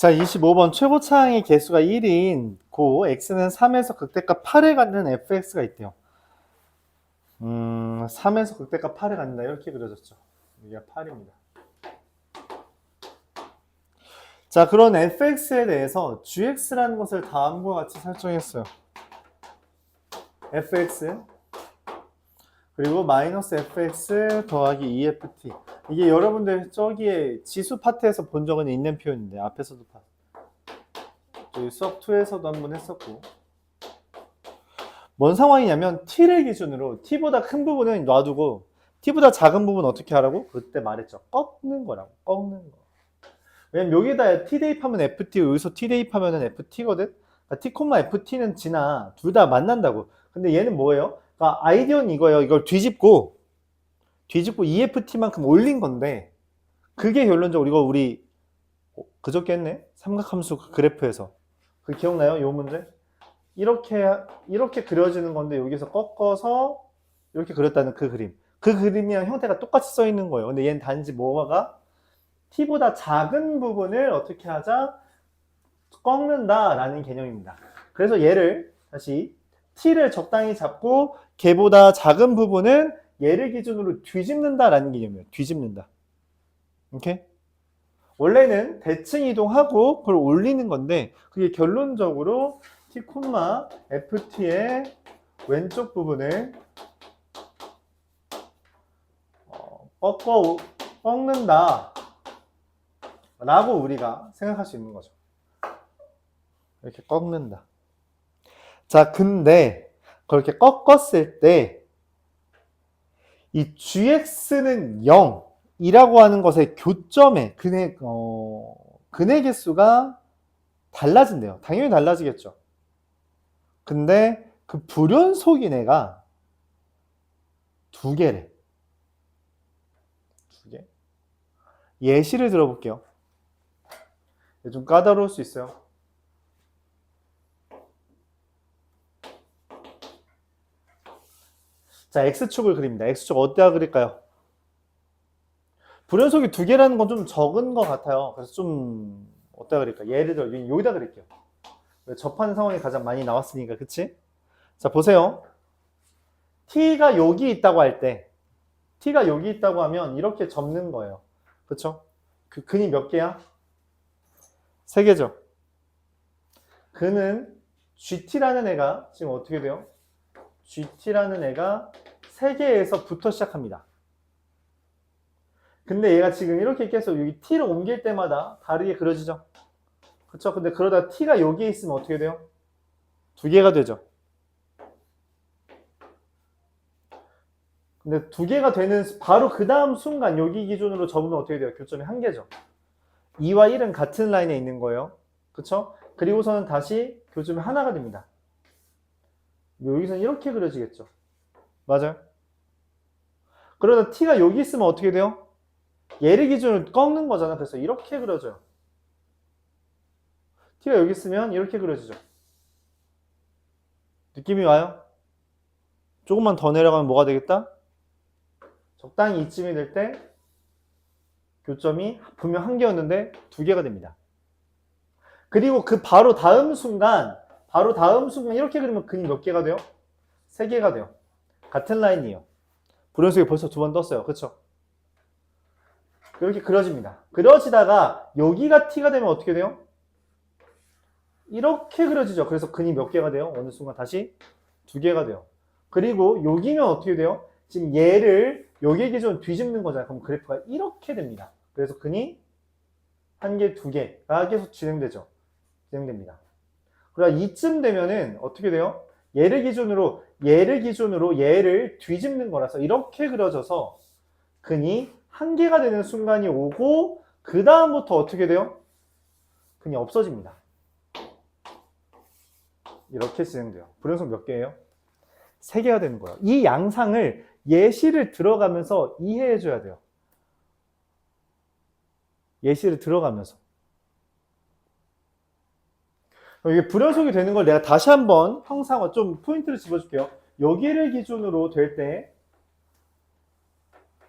자, 25번 최고차항의 개수가 1인 고 x는 3에서 극대값 8에 갖는 fx가 있대요. 3에서 극대값 8에 갖는다 이렇게 그려졌죠. 이게 8입니다. 자, 그런 fx에 대해서 gx라는 것을 다음과 같이 설정했어요. fx 그리고 마이너스 fx 더하기 2ft. 이게 여러분들 저기에 지수 파트에서 본 적은 있는 표현인데 앞에서도 저희 수업 2에서도 한번 했었고, 뭔 상황이냐면 t를 기준으로 t보다 큰 부분은 놔두고 t보다 작은 부분 어떻게 하라고? 그때 말했죠. 꺾는 거라고. 꺾는 거. 왜냐면 여기다 t 대입하면 ft, 여기서 t 대입하면 ft거든. 그러니까 t, ft는 지나 둘 다 만난다고. 근데 얘는 뭐예요? 그러니까 아이디어는 이거예요. 이걸 뒤집고 EFT만큼 올린 건데, 그게 결론적으로 우리 그저께 했네? 삼각함수 그래프에서. 그 기억나요? 요 문제? 이렇게 그려지는 건데 여기서 꺾어서 이렇게 그렸다는 그 그림. 그 그림이랑 형태가 똑같이 써 있는 거예요. 근데 얘는 단지 뭐가 t보다 작은 부분을 어떻게 하자? 꺾는다라는 개념입니다. 그래서 얘를 다시 t를 적당히 잡고 걔보다 작은 부분은 얘를 기준으로 뒤집는다라는 개념이에요. 뒤집는다. 오케이? 원래는 대칭 이동하고 그걸 올리는 건데 그게 결론적으로 t, ft의 왼쪽 부분을 꺾는다 라고 우리가 생각할 수 있는 거죠. 이렇게 꺾는다. 자, 근데 그렇게 꺾었을 때 이 gx는 0이라고 하는 것의 교점에 근의 개수가 달라진대요. 당연히 달라지겠죠. 근데 그 불연속인 애가 두 개래. 두 개. 예시를 들어볼게요. 좀 까다로울 수 있어요. 자, X축을 그립니다. X축 어디다 그릴까요? 불연속이 두 개라는 건 좀 적은 것 같아요. 그래서 좀 어디다 그릴까? 예를 들어 여기다 그릴게요. 접하는 상황이 가장 많이 나왔으니까, 그치? 자, 보세요. t가 여기 있다고 할 때, t가 여기 있다고 하면 이렇게 접는 거예요. 그쵸? 그 근이 몇 개야? 3개죠. 근은 GT라는 애가 지금 어떻게 돼요? GT라는 애가 3개에서부터 시작합니다. 근데 얘가 지금 이렇게 계속 여기 t를 옮길 때마다 다르게 그려지죠? 그쵸? 근데 그러다 t가 여기에 있으면 어떻게 돼요? 2개가 되죠. 근데 2개가 되는 바로 그 다음 순간 여기 기준으로 접으면 어떻게 돼요? 교점이 1개죠. 2와 1은 같은 라인에 있는 거예요. 그쵸? 그리고서는 다시 교점이 하나가 됩니다. 여기서는 이렇게 그려지겠죠. 맞아요? 그러다 t가 여기 있으면 어떻게 돼요? 얘를 기준으로 꺾는 거잖아. 그래서 이렇게 그려져요. t가 여기 있으면 이렇게 그려지죠. 느낌이 와요? 조금만 더 내려가면 뭐가 되겠다? 적당히 이쯤이 될 때 교점이 분명 1개였는데 2개가 됩니다. 그리고 그 바로 다음 순간 이렇게 그리면 근이 몇 개가 돼요? 3개가 돼요. 같은 라인이에요. 불연속이 벌써 2번 떴어요. 그쵸? 그렇게 그려집니다. 그려지다가 여기가 t가 되면 어떻게 돼요? 이렇게 그려지죠. 그래서 근이 몇 개가 돼요? 어느 순간 다시 2개가 돼요. 그리고 여기면 어떻게 돼요? 지금 얘를 여기 기준 뒤집는 거잖아요. 그럼 그래프가 이렇게 됩니다. 그래서 근이 1개, 2개가 계속 진행됩니다. 그러다 이쯤 되면은 어떻게 돼요? 얘를 기준으로 얘를 뒤집는 거라서 이렇게 그려져서 근이 1개가 되는 순간이 오고 그 다음부터 어떻게 돼요? 근이 없어집니다. 이렇게 진행돼요. 불연속 몇 개예요? 3개가 되는 거예요. 이 양상을 예시를 들어가면서 이해해 줘야 돼요. 예시를 들어가면서. 이게 불연속이 되는 걸 내가 다시 한번 형상화 좀 포인트를 집어줄게요. 여기를 기준으로 될 때,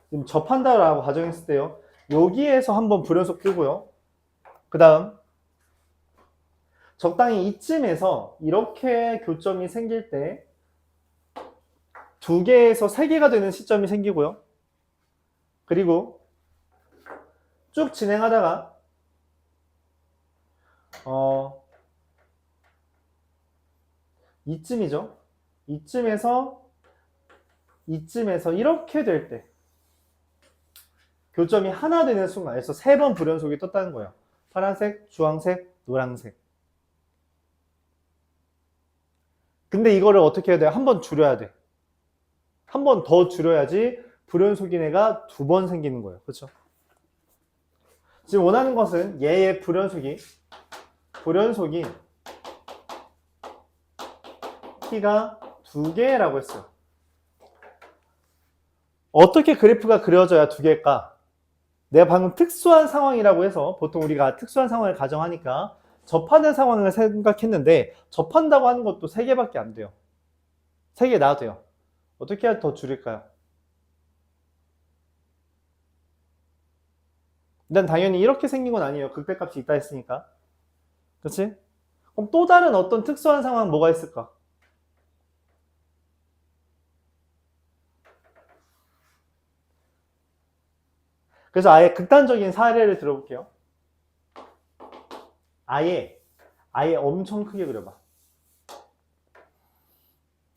지금 접한다라고 가정했을 때요. 여기에서 한번 불연속 뜨고요. 그 다음 적당히 이쯤에서 이렇게 교점이 생길 때 2개에서 3개가 되는 시점이 생기고요. 그리고 쭉 진행하다가 이쯤이죠. 이쯤에서 이렇게 될 때 교점이 하나 되는 순간에서 3번 불연속이 떴다는 거예요. 파란색, 주황색, 노란색. 근데 이거를 어떻게 해야 돼요? 한 번 줄여야 돼. 한 번 더 줄여야지 불연속인 애가 2번 생기는 거예요. 그렇죠? 지금 원하는 것은 얘의 불연속이 t가 2개라고 했어요. 어떻게 그래프가 그려져야 2개일까? 내가 방금 특수한 상황이라고 해서 보통 우리가 특수한 상황을 가정하니까 접하는 상황을 생각했는데 접한다고 하는 것도 3개밖에 안 돼요. 3개 나와도 돼요. 어떻게 해야 더 줄일까요? 일단 당연히 이렇게 생긴 건 아니에요. 극대값이 있다 했으니까. 그렇지? 그럼 또 다른 어떤 특수한 상황은 뭐가 있을까? 그래서 아예 극단적인 사례를 들어볼게요. 아예 엄청 크게 그려봐.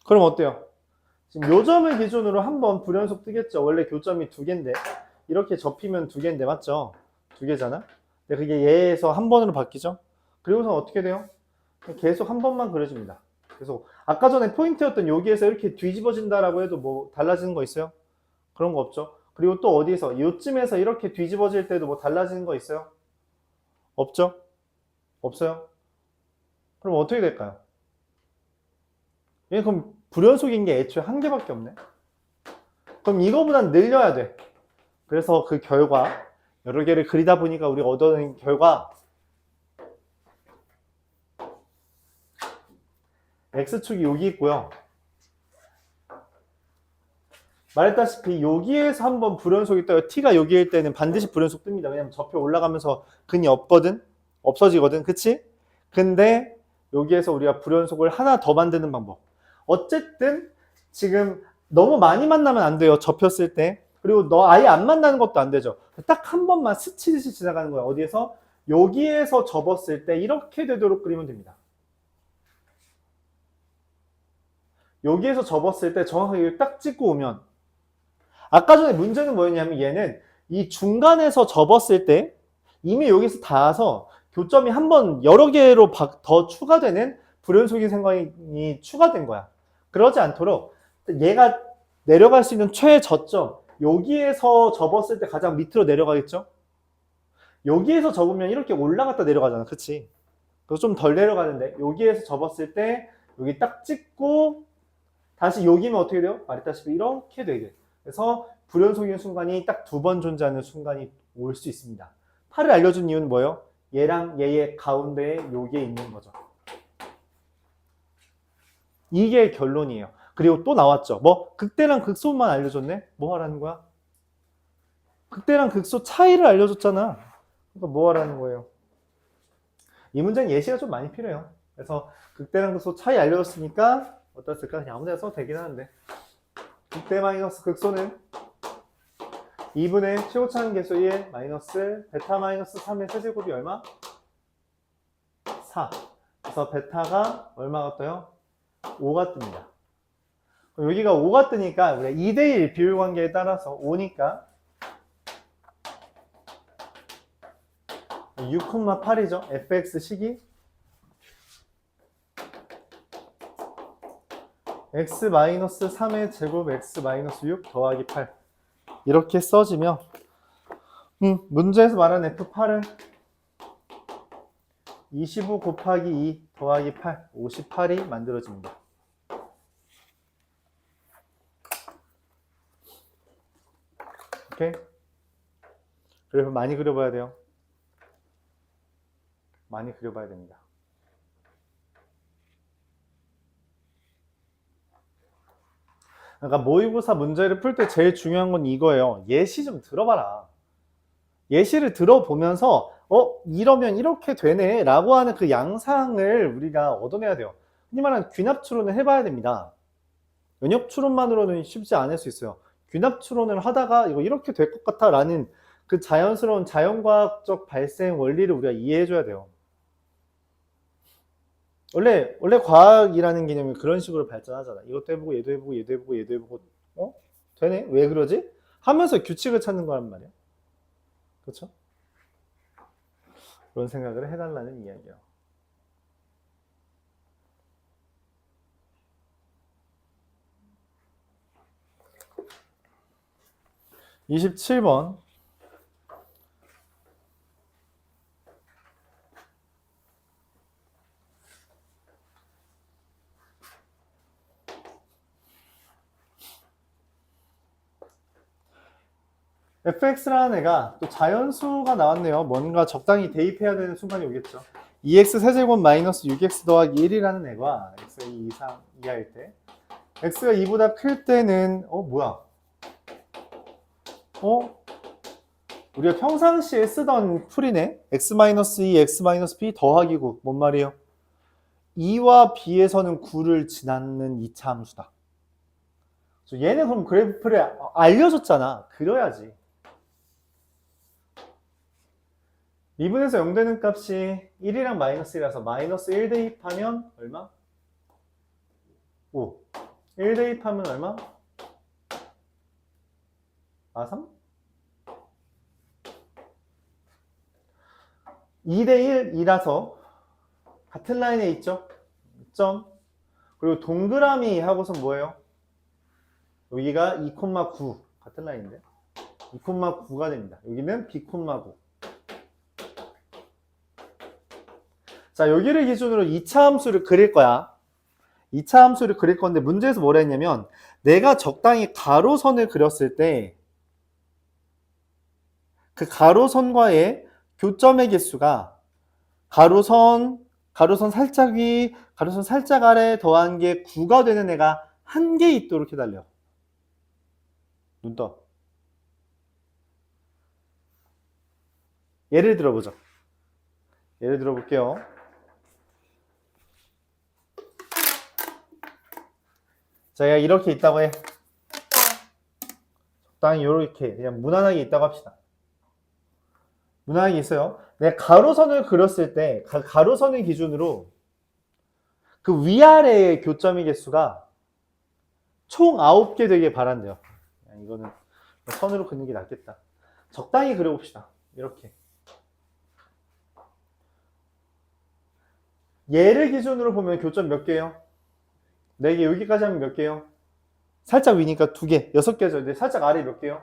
그럼 어때요? 지금 요 점을 기준으로 한번 불연속 뜨겠죠. 원래 교점이 2개인데 이렇게 접히면 2개인데 맞죠? 2개잖아. 근데 그게 얘에서 한 번으로 바뀌죠. 그리고서 어떻게 돼요? 계속 한 번만 그려집니다. 계속 아까 전에 포인트였던 여기에서 이렇게 뒤집어진다라고 해도 뭐 달라지는 거 있어요? 그런 거 없죠. 그리고 또 어디서 요쯤에서 이렇게 뒤집어질 때도 뭐 달라지는 거 있어요? 없죠? 없어요? 그럼 어떻게 될까요? 얘 그럼 불연속인 게 애초에 1개밖에 없네. 그럼 이거보단 늘려야 돼. 그래서 그 결과 여러 개를 그리다 보니까 우리가 얻어낸 결과 X축이 여기 있고요. 말했다시피 여기에서 한번 불연속이 떠요. T가 여기일 때는 반드시 불연속 뜹니다. 왜냐면 접혀 올라가면서 근이 없거든. 없어지거든. 그치? 근데 여기에서 우리가 불연속을 하나 더 만드는 방법. 어쨌든 지금 너무 많이 만나면 안 돼요. 접혔을 때. 그리고 너 아예 안 만나는 것도 안 되죠. 딱 한 번만 스치듯이 지나가는 거야. 어디에서? 여기에서 접었을 때 이렇게 되도록 그리면 됩니다. 여기에서 접었을 때 정확하게 딱 찍고 오면 아까 전에 문제는 뭐였냐면 얘는 이 중간에서 접었을 때 이미 여기서 닿아서 교점이 한 번 여러 개로 더 추가되는 불연속인 생각이 추가된 거야. 그러지 않도록 얘가 내려갈 수 있는 최저점 여기에서 접었을 때 가장 밑으로 내려가겠죠? 여기에서 접으면 이렇게 올라갔다 내려가잖아. 그치? 그래서 좀 덜 내려가는데 여기에서 접었을 때 여기 딱 찍고 다시 여기면 어떻게 돼요? 말했다시피 이렇게 되게. 그래서 불연속인 순간이 딱 2번 존재하는 순간이 올 수 있습니다. 8을 알려준 이유는 뭐예요? 얘랑 얘의 가운데에 요게 있는 거죠. 이게 결론이에요. 그리고 또 나왔죠. 뭐 극대랑 극소만 알려줬네? 뭐 하라는 거야? 극대랑 극소 차이를 알려줬잖아. 그러니까 뭐 하라는 거예요? 이 문제는 예시가 좀 많이 필요해요. 그래서 극대랑 극소 차이 알려줬으니까 어떻을까? 그냥 아무 데나 써도 되긴 하는데 극대 마이너스 극소는 2분의 최고차는 계수 1 마이너스 베타 마이너스 3의 세제곱이 얼마? 4. 그래서 베타가 얼마가 떠요? 5가 뜹니다. 여기가 5가 뜨니까 우리가 2대1 비율 관계에 따라서 5니까 6,8이죠. fx 식이 x-3의 제곱 x-6 더하기 8 이렇게 써지면 문제에서 말하는 F8은 25 곱하기 2 더하기 8 58이 만들어집니다. 오케이? 그래서 많이 그려봐야 돼요. 많이 그려봐야 됩니다. 그러니까 모의고사 문제를 풀 때 제일 중요한 건 이거예요. 예시 좀 들어봐라. 예시를 들어보면서 이러면 이렇게 되네 라고 하는 그 양상을 우리가 얻어내야 돼요. 흔히 말하는 귀납 추론을 해봐야 됩니다. 연역 추론만으로는 쉽지 않을 수 있어요. 귀납 추론을 하다가 이거 이렇게 될 것 같아 라는 그 자연스러운 자연과학적 발생 원리를 우리가 이해해줘야 돼요. 원래 과학이라는 개념이 그런 식으로 발전하잖아. 이것도 해보고 얘도 해보고 얘도 해보고 얘도 해보고 되네? 왜 그러지? 하면서 규칙을 찾는 거란 말이야. 그렇죠? 그런 생각을 해달라는 이야기야. 27번. fx라는 애가 또 자연수가 나왔네요. 뭔가 적당히 대입해야 되는 순간이 오겠죠. 2x 세제곱 마이너스 6x 더하기 1이라는 애가 x가 2 이상 이하일 때 x가 2보다 클 때는 뭐야? 우리가 평상시에 쓰던 풀이네. x-2, x-b 더하기 9. 뭔 말이에요? 2와 b에서는 9를 지나는 2차 함수다. 얘는 그럼 그래프를 알려줬잖아. 그려야지. 미분에서 0 되는 값이 1이랑 마이너스 1이라서 마이너스 1 대입하면 얼마? 5. 1 대입하면 얼마? 3? 2 대 1이라서 같은 라인에 있죠? 점. 그리고 동그라미 하고서 뭐예요? 여기가 2,9 같은 라인인데 2,9가 됩니다. 여기는 B,9. 자, 여기를 기준으로 2차 함수를 그릴 거야. 2차 함수를 그릴 건데 문제에서 뭐라 했냐면 내가 적당히 가로선을 그렸을 때 그 가로선과의 교점의 개수가 가로선 살짝 위, 가로선 살짝 아래 더한 게 9가 되는 애가 한 개 있도록 해달래요. 눈 떠. 예를 들어보죠. 예를 들어볼게요. 자, 이렇게 있다고 해. 적당히 이렇게 그냥 무난하게 있다고 합시다. 무난하게 있어요. 내가 가로선을 그렸을 때 가로선을 기준으로 그 위아래의 교점의 개수가 총 9개 되길 바란대요. 이거는 선으로 그리는 게 낫겠다. 적당히 그려봅시다. 이렇게. 얘를 기준으로 보면 교점 몇 개예요? 4개. 여기까지 하면 몇 개예요? 살짝 위니까 2개. 6개죠. 근데 살짝 아래 몇 개요?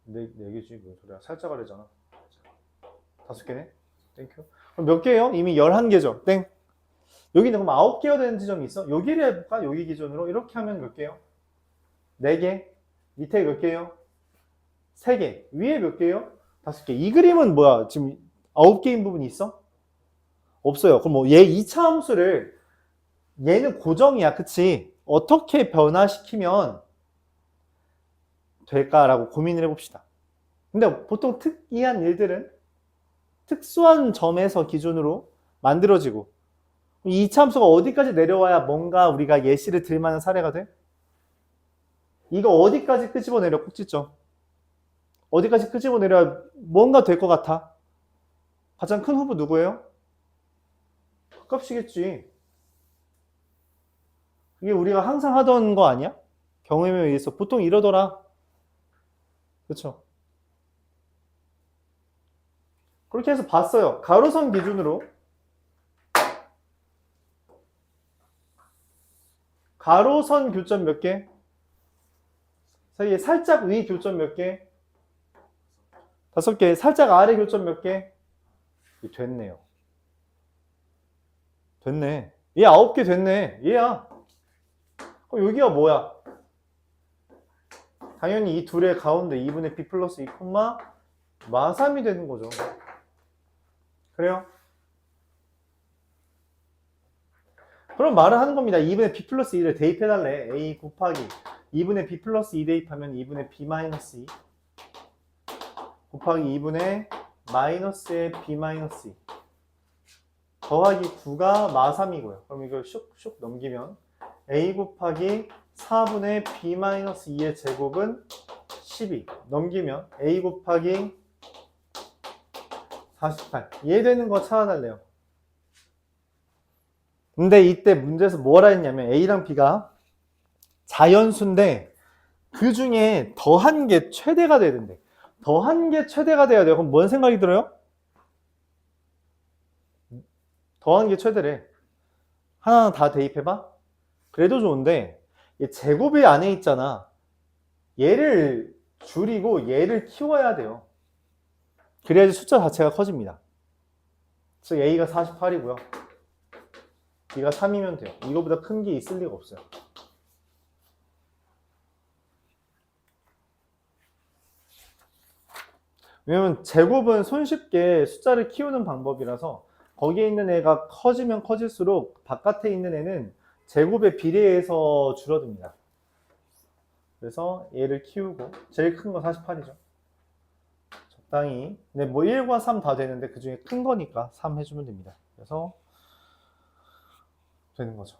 4개지. 뭔 소리야. 살짝 아래잖아. 5개네. 땡큐. 그럼 몇 개예요? 이미 11개죠. 땡. 여기는 그럼 9개가 되는 지점이 있어? 여기를 해볼까? 여기 기준으로. 이렇게 하면 몇 개예요? 4개. 밑에 몇 개예요? 3개. 위에 몇 개예요? 5개. 이 그림은 뭐야? 지금 9개인 부분이 있어? 없어요. 그럼 얘 2차 함수를 얘는 고정이야. 그치? 어떻게 변화시키면 될까라고 고민을 해봅시다. 근데 보통 특이한 일들은 특수한 점에서 기준으로 만들어지고 이 2차 함수가 어디까지 내려와야 뭔가 우리가 예시를 들 만한 사례가 돼? 이거 어디까지 끄집어내려? 꼭지점. 어디까지 끄집어내려야 뭔가 될 것 같아? 가장 큰 후보 누구예요? 값이겠지. 이게 우리가 항상 하던 거 아니야? 경험에 의해서 보통 이러더라. 그렇죠? 그렇게 해서 봤어요. 가로선 기준으로 가로선 교점 몇 개? 사이에 살짝 위 교점 몇 개? 5개. 살짝 아래 교점 몇 개? 됐네요. 됐네. 얘 9개 됐네. 얘야. 그럼 여기가 뭐야? 당연히 이 둘의 가운데 2분의 b 플러스 2, 마3이 되는 거죠. 그래요? 그럼 말을 하는 겁니다. 2분의 b 플러스 2를 대입해달래. a 곱하기 2분의 b 플러스 2 대입하면 2분의 b 마이너스 2. 곱하기 2분의 마이너스의 b 마이너스 2 더하기 9가 마3이고요. 그럼 이걸 슉슉 넘기면 a 곱하기 4분의 b 마이너스 2의 제곱은 12 넘기면 a 곱하기 48 이해되는 거 찾아달래요. 근데 이때 문제에서 뭐라 했냐면 a랑 b가 자연수인데 그 중에 더한 게 최대가 돼야 된대. 더한 게 최대가 돼야 돼요. 그럼 뭔 생각이 들어요? 더한 게 최대래. 하나하나 다 대입해봐. 그래도 좋은데 얘 제곱이 안에 있잖아. 얘를 줄이고 얘를 키워야 돼요. 그래야지 숫자 자체가 커집니다. 그래서 a가 48이고요. b가 3이면 돼요. 이거보다 큰 게 있을 리가 없어요. 왜냐면 제곱은 손쉽게 숫자를 키우는 방법이라서 거기에 있는 애가 커지면 커질수록 바깥에 있는 애는 제곱에 비례해서 줄어듭니다. 그래서 얘를 키우고 제일 큰 거 48이죠. 적당히. 근데 뭐 1과 3 다 되는데 그 중에 큰 거니까 3 해주면 됩니다. 그래서 되는 거죠.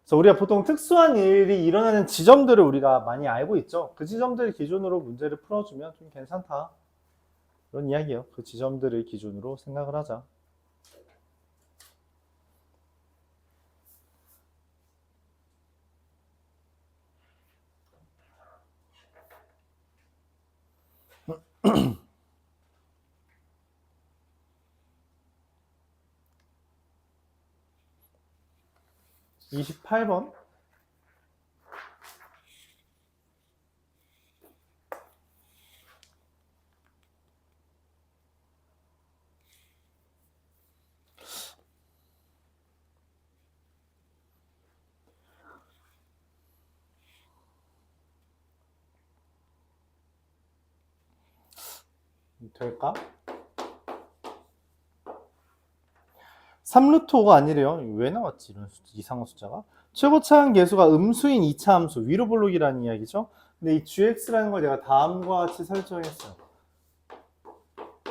그래서 우리가 보통 특수한 일이 일어나는 지점들을 우리가 많이 알고 있죠. 그 지점들 기준으로 문제를 풀어주면 좀 괜찮다. 그런 이야기예요. 그 지점들을 기준으로 생각을 하자. (28번) 될까? 3루트 5가 아니래요. 왜 나왔지? 이런 이상한 숫자가. 최고차항 계수가 음수인 2차 함수, 위로 볼록이라는 이야기죠. 근데 이 gx라는 걸 내가 다음과 같이 설정했어요.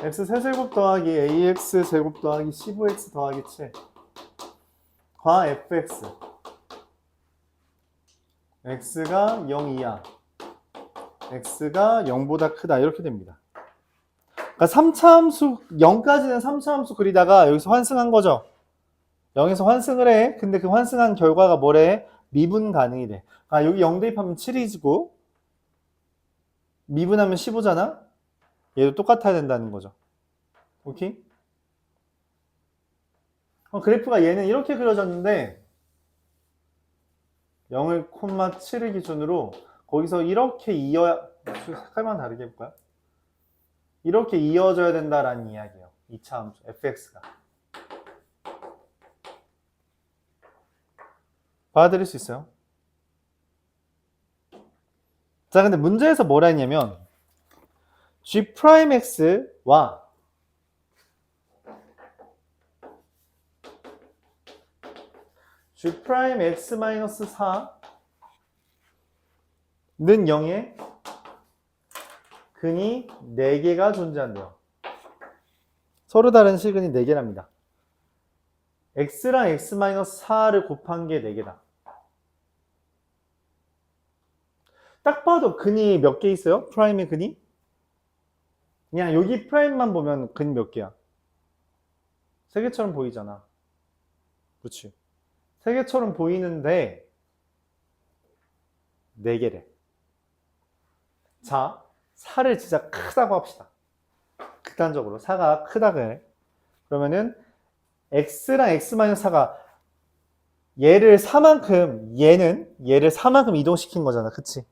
x 세제곱 더하기 ax 제곱 더하기 15x 더하기 7 과 fx x가 0 이하 x가 0보다 크다 이렇게 됩니다. 그러니까 3차 함수 0까지는 3차 함수 그리다가 여기서 환승한 거죠. 0에서 환승을 해. 근데 그 환승한 결과가 뭐래? 미분 가능이래. 아, 여기 0 대입하면 7이고 미분하면 15잖아. 얘도 똑같아야 된다는 거죠. 오케이? 그래프가 얘는 이렇게 그려졌는데 0을 콤마 7을 기준으로 거기서 이렇게 색깔만 다르게 해볼까요? 이렇게 이어져야 된다라는 이야기예요. 2차 함수 fx가. 받아들일 수 있어요? 자, 근데 문제에서 뭐라 했냐면 g'x와 g'x-4는 0에 근이 4개가 존재한대요. 서로 다른 실근이 4개랍니다. x랑 x-4를 곱한 게 4개다. 딱 봐도 근이 몇 개 있어요? 프라임의 근이? 그냥 여기 프라임만 보면 근 몇 개야? 3개처럼 보이잖아. 그렇지? 3개처럼 보이는데 4개래. 자, 4를 진짜 크다고 합시다. 극단적으로 4가 크다 그래. 그러면은 x랑 x-4가 얘를 4만큼 얘를 4만큼 이동시킨 거잖아. 그치?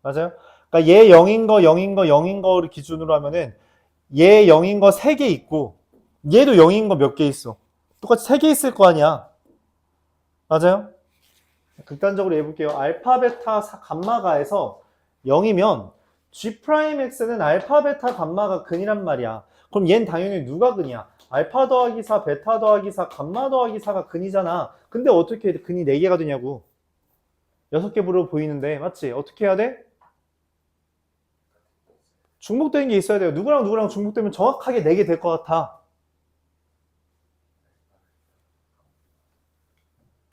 맞아요? 그러니까 얘 0인 거 0인 거 0인 거를 기준으로 하면은 얘 0인 거 3개 있고 얘도 0인 거 몇 개 있어? 똑같이 3개 있을 거 아니야. 맞아요? 극단적으로 해볼게요. 알파, 베타, 감마가에서 0이면 G'X는 알파, 베타, 감마가 근이란 말이야. 그럼 얘는 당연히 누가 근이야? 알파 더하기 4, 베타 더하기 4, 감마 더하기 4가 근이잖아. 근데 어떻게 근이 4개가 되냐고. 6개 부로 보이는데 맞지? 어떻게 해야 돼? 중복되는 게 있어야 돼요. 누구랑 누구랑 중복되면 정확하게 4개 될 것 같아.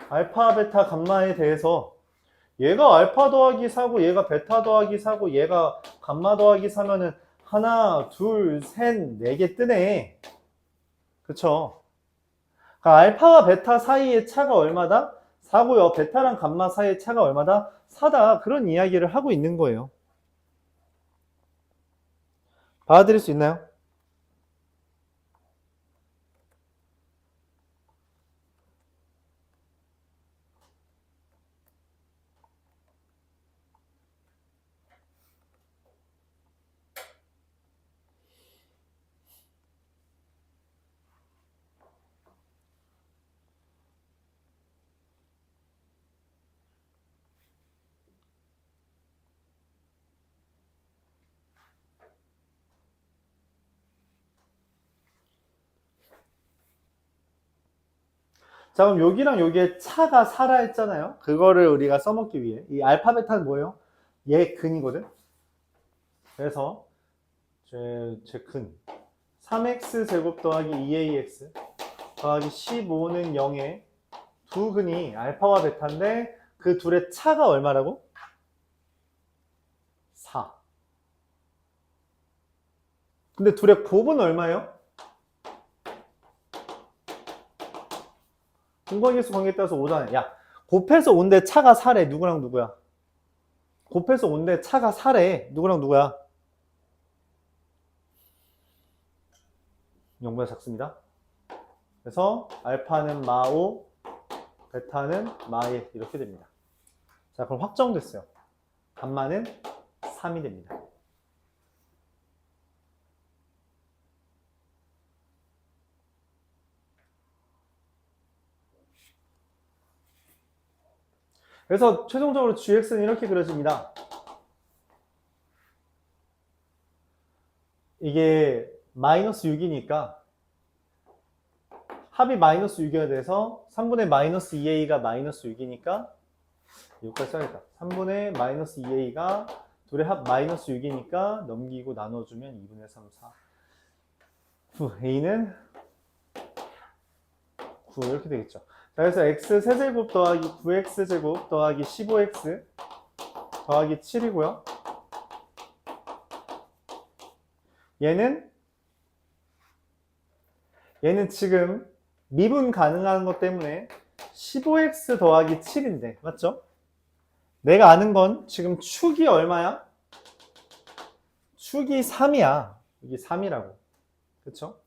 알파, 베타, 감마에 대해서 얘가 알파 더하기 4고 얘가 베타 더하기 4고 얘가 감마 더하기 4면은 하나, 둘, 셋, 4개 뜨네. 그쵸? 그러니까 알파와 베타 사이의 차가 얼마다? 4고요. 베타랑 감마 사이의 차가 얼마다? 4다. 그런 이야기를 하고 있는 거예요. 받아들일 수 있나요? 자, 그럼 여기랑 여기에 차가 살아 했잖아요. 그거를 우리가 써먹기 위해. 이 알파, 베타는 뭐예요? 얘 근이거든. 그래서 제 근. 3x 제곱 더하기 2ax 더하기 15는 0에 두 근이 알파와 베타인데 그 둘의 차가 얼마라고? 4. 근데 둘의 곱은 얼마예요? 공관계수 관계에 따라서 5잖아요. 야, 곱해서 온데 차가 4래. 누구랑 누구야? 곱해서 온데 차가 4래. 누구랑 누구야? 0보다 작습니다. 그래서 알파는 마5, 베타는 마1 이렇게 됩니다. 자, 그럼 확정됐어요. 감마는 3이 됩니다. 그래서 최종적으로 gx는 이렇게 그려집니다. 이게 마이너스 6이니까 합이 마이너스 6이어야 돼서 3분의 마이너스 2a가 마이너스 6이니까 여기까지 써야겠다. 3분의 마이너스 2a가 둘의 합 마이너스 6이니까 넘기고 나눠주면 2분의 3, 4. a는 9 이렇게 되겠죠. 자, 그래서 x 세제곱 더하기 9x 제곱 더하기 15x 더하기 7이고요. 얘는 지금 미분 가능한 것 때문에 15x 더하기 7인데 맞죠? 내가 아는 건 지금 축이 얼마야? 축이 3이야. 여기 3이라고. 그쵸?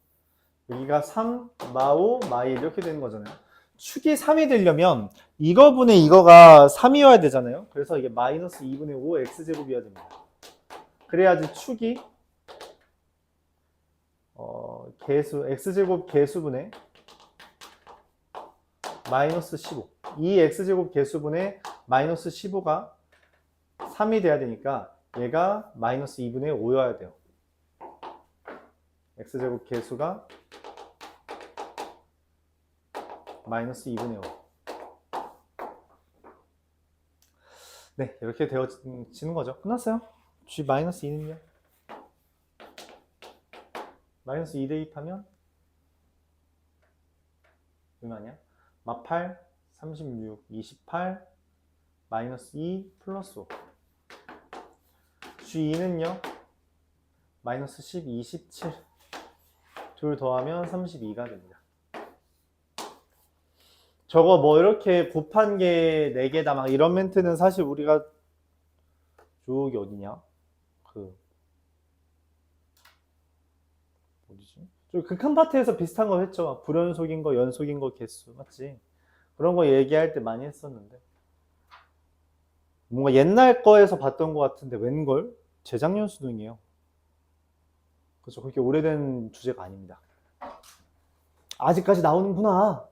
여기가 3, 마5, 마1 이렇게 되는 거잖아요. 축이 3이 되려면 이거분의 이거가 3이어야 되잖아요. 그래서 이게 마이너스 2분의 5 x제곱이어야 됩니다. 그래야지 축이 개수 x제곱 개수분의 마이너스 15 이 x제곱 개수분의 마이너스 15가 3이 돼야 되니까 얘가 마이너스 2분의 5여야 돼요. x제곱 개수가 마이너스 2분의 5. 네, 이렇게 되어지는 거죠. 끝났어요. g 마이너스 2는요? 마이너스 2 대입하면 얼마냐? 마8, 36, 28, 마이너스 2 플러스 5. g2는요? 마이너스 10, 27. 둘 더하면 32가 됩니다. 저거 뭐 이렇게 곱한 게 4개다 막 이런 멘트는 사실 우리가 저기 어디냐? 어디지? 저 극한 파트에서 비슷한 거 했죠. 불연속인 거, 연속인 거 개수 맞지? 그런 거 얘기할 때 많이 했었는데 뭔가 옛날 거에서 봤던 것 같은데 웬걸? 재작년 수능이에요. 그렇죠. 그렇게 오래된 주제가 아닙니다. 아직까지 나오는구나.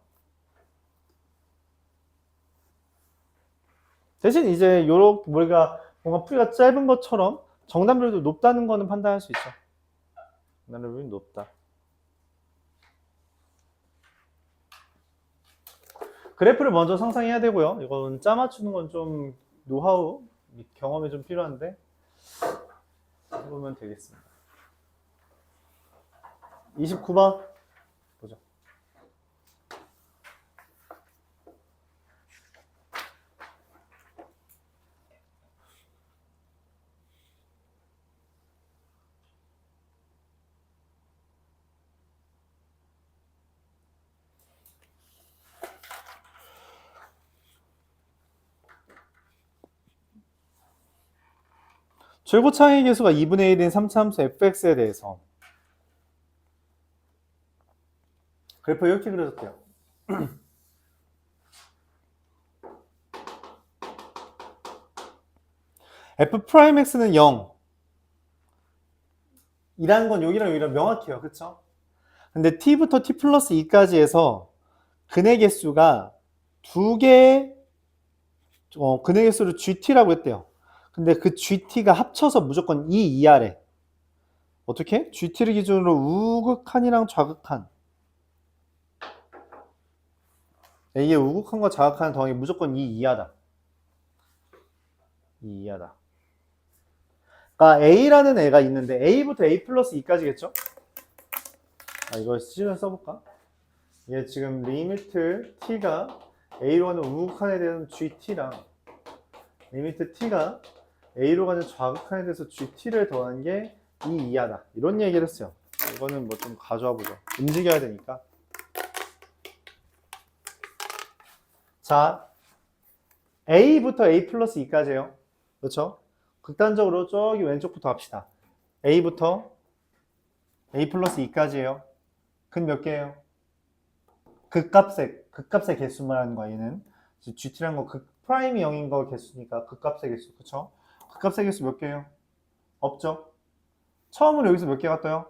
대신 이제 요렇게 우리가 뭔가 풀이가 짧은 것처럼 정답률도 높다는 거는 판단할 수 있죠. 정답률이 높다. 그래프를 먼저 상상해야 되고요. 이건 짜 맞추는 건 좀 노하우, 경험이 좀 필요한데 해보면 되겠습니다. 29번 보죠. 최고차의 계수가 2분의 1인 3차함수 fx에 대해서 그래프 이렇게 그려졌대요. f'x는 0 이라는 건 여기랑 명확해요. 그쵸? 근데 t부터 t 플러스 2까지 해서 근의 개수가 두 개의 근의 개수를 gt라고 했대요. 근데 그 gt가 합쳐서 무조건 2 이하래. 어떻게? gt를 기준으로 우극한이랑 좌극한 A의 우극한과 좌극한 더하기 무조건 2 이하다. 2 이하다. 그러니까 A라는 애가 있는데 A부터 A 플러스 2까지겠죠? 이거 시간 써볼까? 얘 지금 리미트 t가 A로 가는 우극한에 대한 GT랑 리미트 t가 A로 가는 좌극한에 대해서 GT를 더한 게 2 이하다. 이런 얘기를 했어요. 이거는 뭐 좀 가져와 보죠. 움직여야 되니까. 자, A부터 A 플러스 2까지예요. 그렇죠? 극단적으로 저기 왼쪽부터 합시다. A부터 A 플러스 2까지예요. 근 몇 개예요? 극값의 개수만 하는 거야, 얘는. GT라는 거 극 프라임이 0인 거 개수니까 극값의 개수, 그쵸? 극값의 개수 몇 개예요? 없죠? 처음으로 여기서 몇 개가 떠요?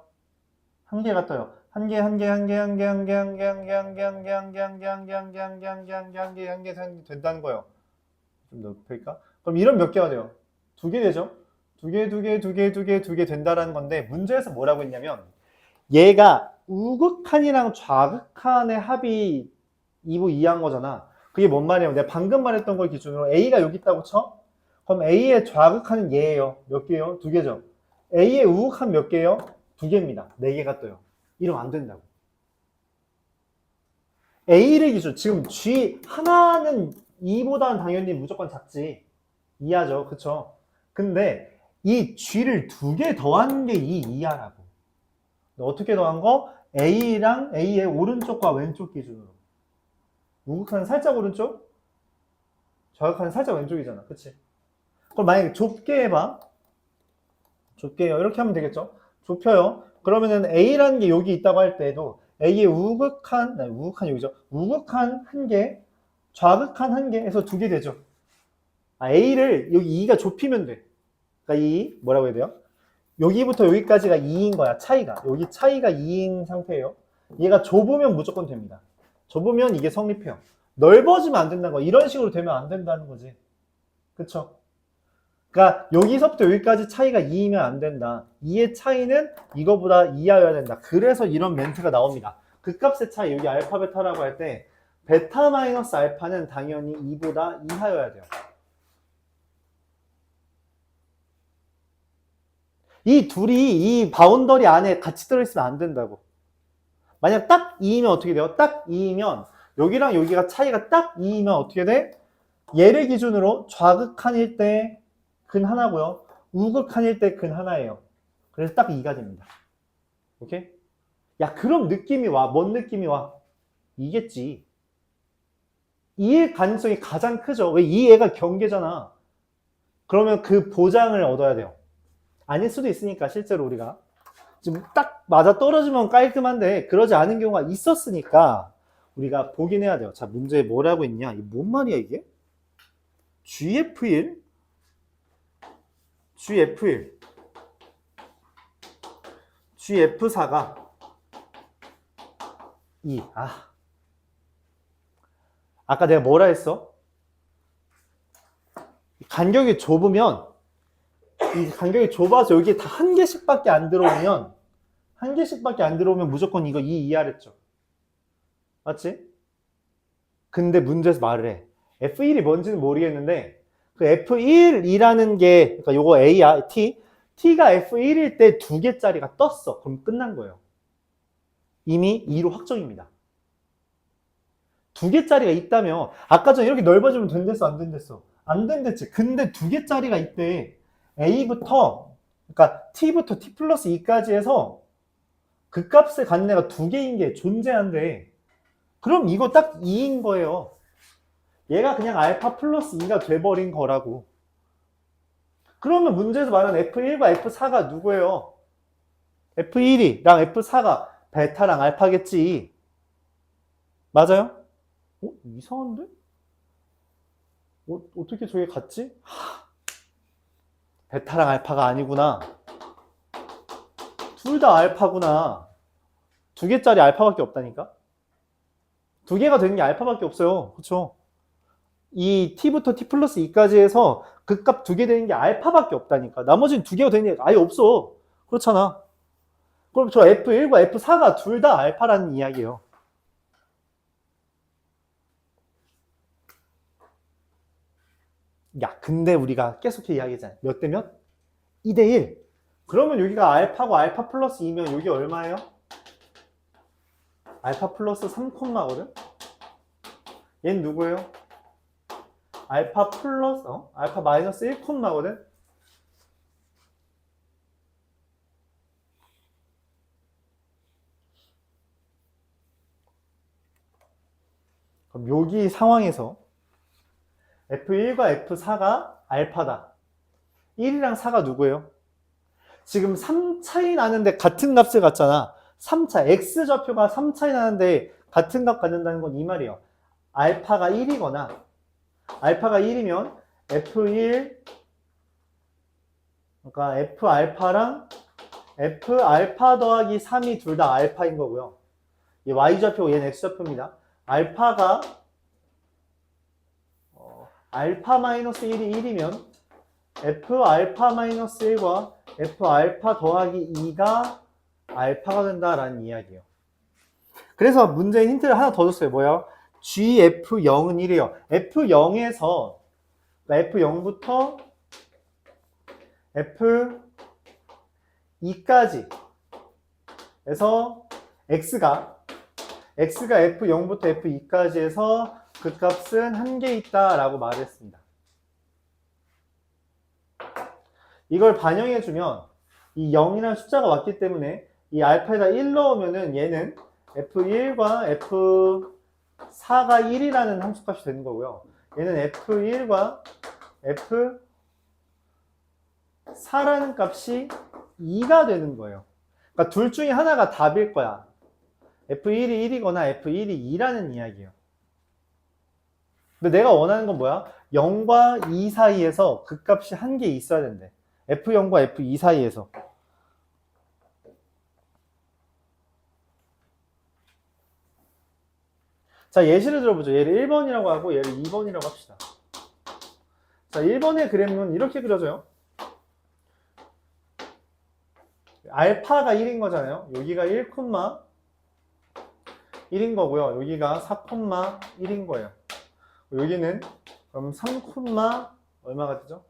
한 개가 떠요. 한 개 된다는 거예요. 좀 높일까? 그럼 이런 몇 개가 돼요? 두 개 되죠? 두 개 된다라는 건데 문제에서 뭐라고 했냐면 얘가 우극한이랑 좌극한의 합이 2부 2한 거잖아. 그게 뭔 말이냐면 내가 방금 말했던 걸 기준으로 A가 여기 있다고 쳐? 그럼 A의 좌극한은 얘예요. 몇 개요? 두 개죠. A의 우극한 몇 개요? 두 개입니다. 네 개가 떠요. 이러면 안 된다고. A를 기준, 지금 G 하나는 2보다는 당연히 무조건 작지. 2하죠. 그쵸? 근데 이 G를 두 개 더한 게 이 2하라고. 어떻게 더한 거? A랑 A의 오른쪽과 왼쪽 기준으로. 우극한은 살짝 오른쪽, 좌극한은 살짝 왼쪽이잖아. 그치? 그럼 만약에 좁게 해봐. 좁게 해요. 이렇게 하면 되겠죠? 좁혀요. 그러면은 A라는 게 여기 있다고 할 때에도 A의 우극한 여기죠. 우극한 한 개, 좌극한 한 개에서 두 개 되죠. A를 여기 2가 좁히면 돼. 그러니까 이 뭐라고 해야 돼요? 여기부터 여기까지가 2인 거야. 차이가. 여기 차이가 2인 상태예요. 얘가 좁으면 무조건 됩니다. 좁으면 이게 성립해요. 넓어지면 안 된다는 거. 이런 식으로 되면 안 된다는 거지. 그쵸? 그러니까 여기서부터 여기까지 차이가 2이면 안 된다. 2의 차이는 이거보다 이하여야 된다. 그래서 이런 멘트가 나옵니다. 극값의 차이, 여기 알파 베타라고 할 때 베타 마이너스 알파는 당연히 2보다 이하여야 돼요. 이 둘이 이 바운더리 안에 같이 들어있으면 안 된다고. 만약 딱 2이면 어떻게 돼요? 딱 2이면 여기랑 여기가 차이가 딱 2이면 어떻게 돼? 얘를 기준으로 좌극한일 때 근 하나고요. 우극한일 때 근 하나예요. 그래서 딱 2가 됩니다. 오케이? 야, 그럼 느낌이 와. 뭔 느낌이 와? 이겠지. 이의 가능성이 가장 크죠. 왜? 이 애가 경계잖아. 그러면 그 보장을 얻어야 돼요. 아닐 수도 있으니까 실제로 우리가 지금 딱 맞아 떨어지면 깔끔한데 그러지 않은 경우가 있었으니까 우리가 보긴 해야 돼요. 자, 문제에 뭐라고 있냐? 이게 뭔 말이야 이게? GF1 GF4가 2. 아까 내가 뭐라 했어? 간격이 좁으면 이 간격이 좁아서 여기에 다 한 개씩밖에 안 들어오면 무조건 이거 2 이하랬죠. 맞지? 근데 문제에서 말을 해. F1이 뭔지는 모르겠는데 그 F1이라는 게 그러니까 요거 A야. t가 f1일 때 2개짜리가 떴어. 그럼 끝난 거예요. 이미 2로 확정입니다. 2개짜리가 있다면 아까 전에 이렇게 넓어지면 된댔어 안 된댔어? 안 된댔지. 근데 2개짜리가 있대. a부터 그러니까 t부터 t 플러스 2까지 해서 그 값을 갖는 애가 2개인 게 존재한대. 그럼 이거 딱 2인 거예요. 얘가 그냥 알파 플러스 2가 돼버린 거라고. 그러면 문제에서 말하는 F1과 F4가 누구예요? F1이랑 F4가 베타랑 알파겠지. 맞아요? 이상한데? 어떻게 저게 같지? 베타랑 알파가 아니구나. 둘 다 알파구나. 2개짜리 알파밖에 없다니까? 2개가 되는 게 알파밖에 없어요. 그쵸? 이 t부터 t 플러스 2까지 해서 그 값 2개 되는 게 알파밖에 없다니까. 나머지는 2개가 되는 게 아예 없어. 그렇잖아. 그럼 저 F1과 F4가 둘 다 알파라는 이야기예요. 야, 근데 우리가 계속 이야기하잖아. 몇 대 몇? 2대 1. 그러면 여기가 알파고 알파 플러스 2면 여기 얼마예요? 알파 플러스 3콤마거든? 얘는 누구예요? 알파 플러스, 알파 마이너스 1콤마거든? 그럼 여기 상황에서 F1과 F4가 알파다. 1이랑 4가 누구예요? 지금 3 차이 나는데 같은 값을 갖잖아. 3차, X좌표가 3 차이 나는데 같은 값 갖는다는 건 이 말이에요. 알파가 1이거나, 알파가 1이면 F1, 그러니까 F알파랑 F알파 더하기 3이 둘 다 알파인 거고요. 이 Y좌표, 얘는 X좌표입니다. 알파가 알파 마이너스 1이 1이면 F알파 마이너스 1과 F알파 더하기 2가 알파가 된다라는 이야기예요. 그래서 문제에 힌트를 하나 더 줬어요. 뭐야? GF0은 1이에요. F0에서 F0부터 F2까지 해서 X가 F0부터 F2까지 해서 그 값은 한 개 있다라고 말했습니다. 이걸 반영해주면 이 0이라는 숫자가 왔기 때문에 이 알파에다 1 넣으면은 얘는 F1과 F4가 1이라는 함수값이 되는 거고요. 얘는 F1과 F4라는 값이 2가 되는 거예요. 그러니까 둘 중에 하나가 답일 거야. F1이 1이거나 F1이 2라는 이야기예요. 근데 내가 원하는 건 뭐야? 0과 2 사이에서 그 값이 한 개 있어야 된대. F0과 F2 사이에서. 자, 예시를 들어보죠. 얘를 1번이라고 하고 얘를 2번이라고 합시다. 자, 1번의 그래프는 이렇게 그려져요. 알파가 1인 거잖아요. 여기가 1,1인 거고요. 여기가 4,1인 거예요. 여기는 그럼 3, 얼마가 되죠?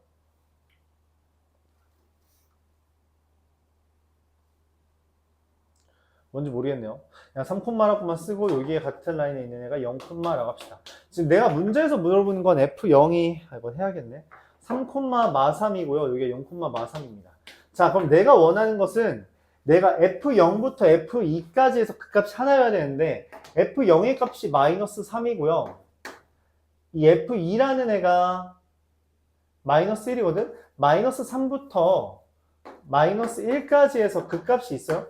뭔지 모르겠네요. 그냥 3,라고만 쓰고 여기에 같은 라인에 있는 애가 0,라고 합시다. 지금 내가 문제에서 물어보는 건 F0이 이거 해야겠네. 3, 마3이고요. 여기가 0, 마3입니다. 자, 그럼 내가 원하는 것은 내가 F0부터 F2까지 해서 그 값이 하나여야 되는데 F0의 값이 마이너스 3이고요. 이 F2라는 애가 마이너스 1이거든? 마이너스 3부터 마이너스 1까지 해서 그 값이 있어요.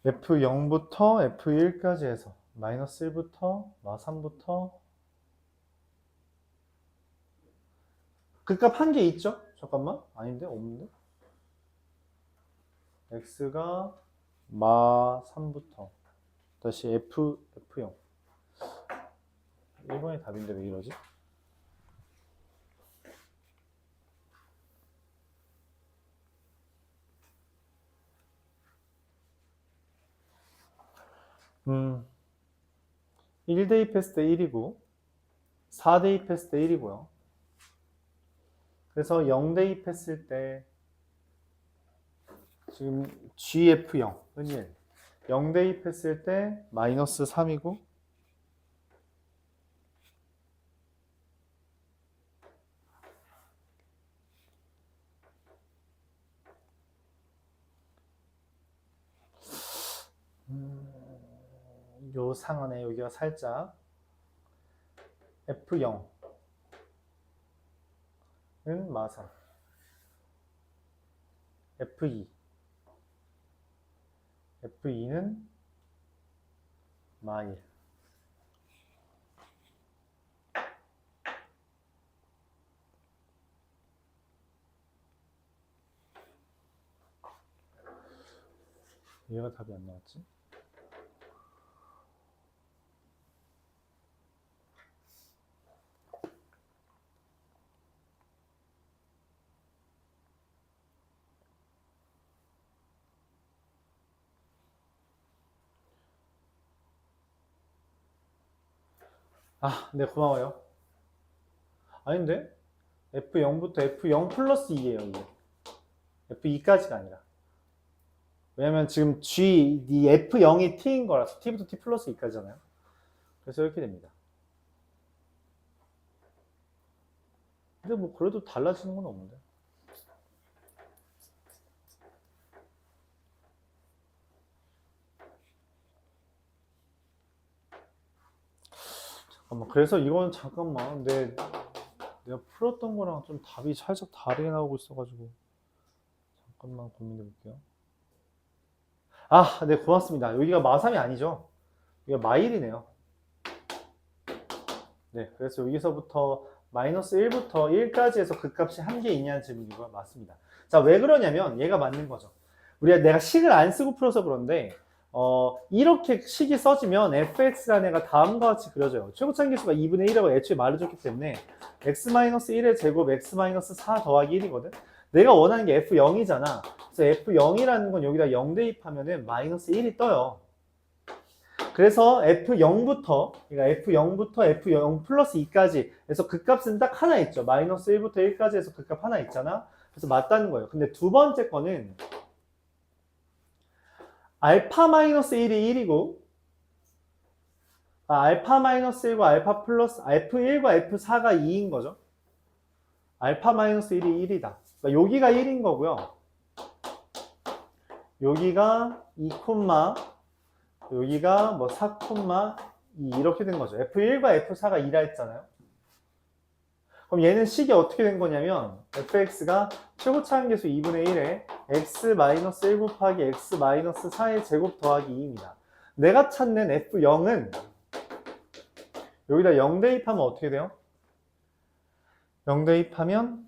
F0부터 F1까지 해서 마이너스 1부터 마3부터 그 값 한 개 있죠? 잠깐만. 아닌데? 없는데? X가 마3부터 다시 F0 1번이 답인데 왜 이러지? 음, 1 대입했을 때 1이고 4 대입했을 때 1이고요. 그래서 0 대입했을 때 지금 GF0은 1. 0 대입했을 때 마이너스 3이고 요 상한에 여기가 살짝 F0은 마상, F2는 마일. 얘가 답이 안 나왔지? 아, 네, 고마워요. 아닌데? F0부터 F0 플러스 2예요, 이게. F2까지가 아니라. 왜냐면 지금 이 F0이 T인 거라서 T부터 T 플러스 2까지잖아요. 그래서 이렇게 됩니다. 근데 뭐 그래도 달라지는 건 없는데. 잠깐만, 그래서 이건 잠깐만, 내가 풀었던 거랑 좀 답이 살짝 다르게 나오고 있어가지고 잠깐만 고민해 볼게요. 아, 네, 고맙습니다. 여기가 마3이 아니죠? 여기가 마1이네요. 네, 그래서 여기서부터 마이너스 1부터 1까지 해서 그 값이 한 개 있냐는 질문이고요. 맞습니다. 자, 왜 그러냐면 얘가 맞는 거죠. 내가 식을 안 쓰고 풀어서 그런데 이렇게 식이 써지면 fx라는 애가 다음과 같이 그려져요. 최고차항계수가 2분의 1이라고 애초에 말해줬기 때문에 x-1의 제곱 x-4 더하기 1이거든. 내가 원하는 게 f0이잖아. 그래서 f0이라는 건 여기다 0 대입하면은 마이너스 1이 떠요. 그래서 F0부터, 그러니까 F0부터 F0 플러스 2까지 해서 그 값은 딱 하나 있죠. 마이너스 1부터 1까지 해서 그 값 하나 있잖아. 그래서 맞다는 거예요. 근데 두 번째 거는 알파 마이너스 1이 1이고 알파 마이너스 1과 알파 플러스 F1과 F4가 2인 거죠. 알파 마이너스 1이 1이다. 그러니까 여기가 1인 거고요. 여기가 2, 여기가 뭐 4, 2 이렇게 된 거죠. F1과 F4가 2라 했잖아요. 그럼 얘는 식이 어떻게 된 거냐면 fx가 최고차항계수 2분의 1에 x-1 곱하기 x-4의 제곱 더하기 2입니다. 내가 찾는 f0은 여기다 0 대입하면 어떻게 돼요? 0 대입하면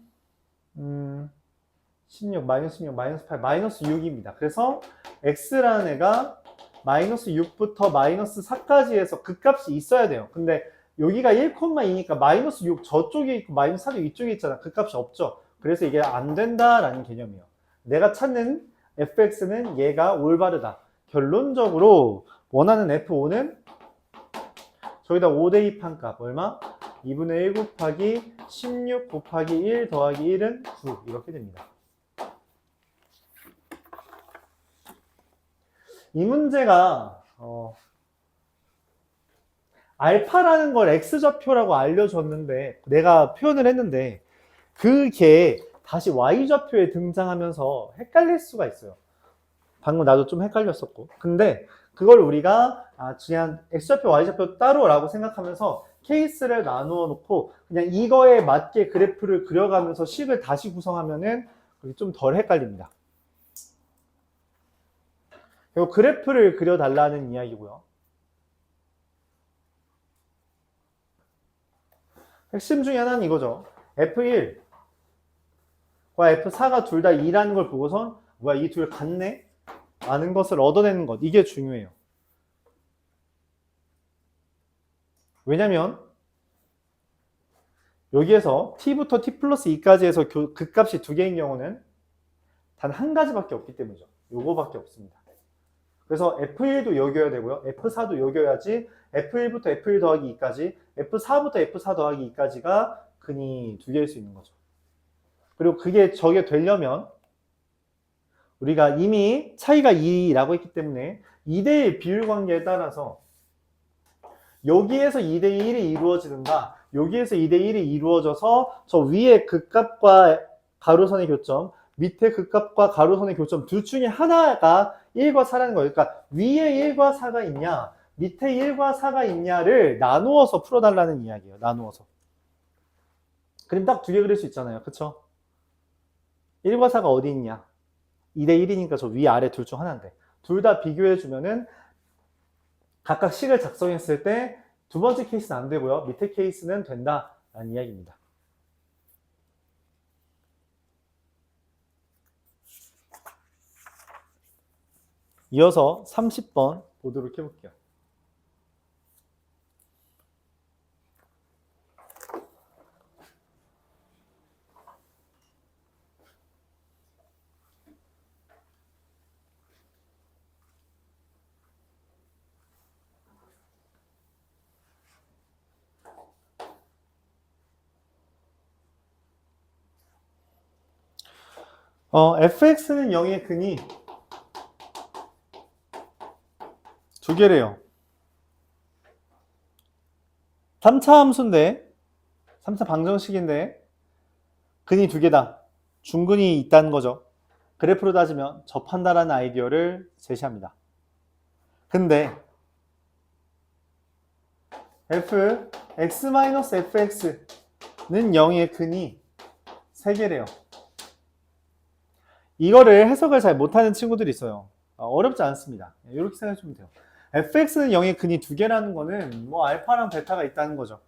16, 마이너스 16, 마이너스 8, 마이너스 6입니다. 그래서 x라는 애가 마이너스 6부터 마이너스 4까지 해서 그 값이 있어야 돼요. 근데 여기가 1,2니까 마이너스 6 저쪽에 있고 마이너스 4도 이쪽에 있잖아. 그 값이 없죠. 그래서 이게 안 된다라는 개념이에요. 내가 찾는 fx는 얘가 올바르다. 결론적으로 원하는 f5는 저기다 5 대입한 값 얼마? 2분의 1 곱하기 16 곱하기 1 더하기 1은 9 이렇게 됩니다. 이 문제가 알파라는 걸 x좌표라고 알려줬는데 내가 표현을 했는데 그게 다시 y좌표에 등장하면서 헷갈릴 수가 있어요. 방금 나도 좀 헷갈렸었고 근데 그걸 우리가 그냥 x좌표 y좌표 따로라고 생각하면서 케이스를 나누어 놓고 그냥 이거에 맞게 그래프를 그려가면서 식을 다시 구성하면은 좀 덜 헷갈립니다. 그리고 그래프를 그려달라는 이야기고요. 핵심 중에 하나는 이거죠. F1과 F4가 둘 다 2라는 걸 보고선 뭐야 이 둘 같네? 라는 것을 얻어내는 것. 이게 중요해요. 왜냐면 여기에서 t부터 t 플러스 2까지 해서 그 값이 두 개인 경우는 단 한 가지밖에 없기 때문이죠. 요거밖에 없습니다. 그래서 F1도 여겨야 되고요. F4도 여겨야지 F1부터 F1 더하기 2까지, F4부터 F4 더하기 2까지가 근이 두 개일 수 있는 거죠. 그리고 저게 되려면 우리가 이미 차이가 2라고 했기 때문에 2대1 비율 관계에 따라서 여기에서 2대1이 이루어지는가, 여기에서 2대1이 이루어져서 저 위에 극값과 가로선의 교점, 밑에 극값과 가로선의 교점 둘 중에 하나가 1과 4라는 거예요. 그러니까 위에 1과 4가 있냐, 밑에 1과 4가 있냐를 나누어서 풀어달라는 이야기예요. 나누어서. 그림 딱 두 개 그릴 수 있잖아요. 그쵸? 1과 4가 어디 있냐? 2대1이니까 저 위, 아래 둘 중 하나인데. 둘 다 비교해주면은 각각 식을 작성했을 때 두 번째 케이스는 안 되고요. 밑에 케이스는 된다라는 이야기입니다. 이어서 30번 보도록 해볼게요. fx는 0의 근이 두 개래요. 3차 함수인데, 3차 방정식인데 근이 두 개다. 중근이 있다는 거죠. 그래프로 따지면 접한다라는 아이디어를 제시합니다. 근데 x-fx는 0의 근이 3개래요. 이거를 해석을 잘 못하는 친구들이 있어요. 어렵지 않습니다. 이렇게 생각하시면 돼요. fx는 0의 근이 두 개라는 거는 뭐 알파랑 베타가 있다는 거죠.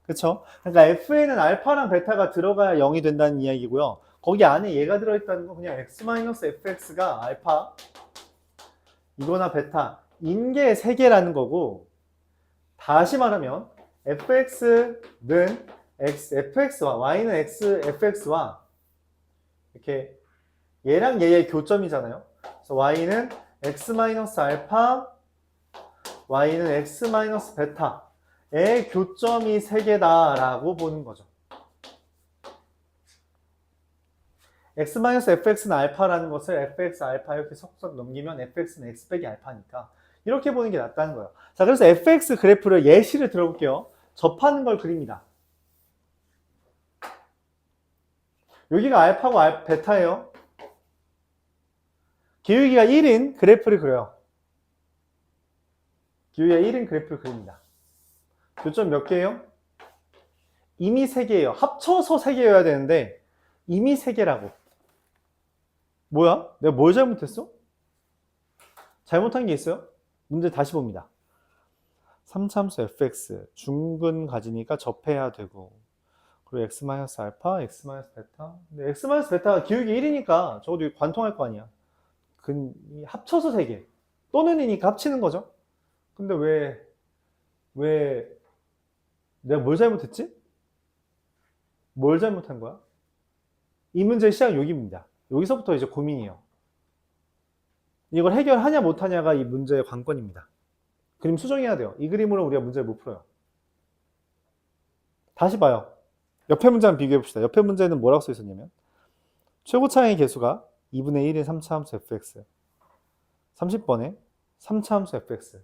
그쵸? 그러니까 f에는 알파랑 베타가 들어가야 0이 된다는 이야기고요. 거기 안에 얘가 들어있다는 건 그냥 x-fx가 알파 이거나 베타 인 게 3개라는 거고, 다시 말하면 fx는 fx와 y는 fx와 이렇게 얘랑 얘의 교점이잖아요. 그래서 y는 x-알파, y는 x-베타의 교점이 3개다라고 보는 거죠. x-fx는 알파라는 것을 fx 알파 이렇게 쏙쏙 넘기면 fx는 x 빼기 알파니까 이렇게 보는 게 낫다는 거예요. 자, 그래서 fx 그래프를 예시를 들어볼게요. 접하는 걸 그립니다. 여기가 알파고 베타예요. 기울기가 1인 그래프를 그려요. 기울기가 1인 그래프를 그립니다. 교점 몇 개예요? 이미 3개예요. 합쳐서 3개여야 되는데 이미 3개라고. 뭐야? 내가 뭘 잘못했어? 잘못한 게 있어요? 문제 다시 봅니다. 3참수 fx 중근 가지니까 접해야 되고, 그리고 x-알파, x-베타. 근데 x-베타가 기울기 1이니까 적어도 관통할 거 아니야. 합쳐서 3개. 또는 이니까 합치는 거죠. 근데 왜 내가 뭘 잘못했지? 뭘 잘못한 거야? 이 문제의 시작은 여기입니다. 여기서부터 이제 고민이에요. 이걸 해결하냐 못하냐가 이 문제의 관건입니다. 그림 수정해야 돼요. 이 그림으로 우리가 문제를 못 풀어요. 다시 봐요. 옆에 문제 한번 비교해 봅시다. 옆에 문제는 뭐라고 써 있었냐면 최고차의 개수가 2분의 1인 3차 함수 fx, 30번에 3차 함수 fx,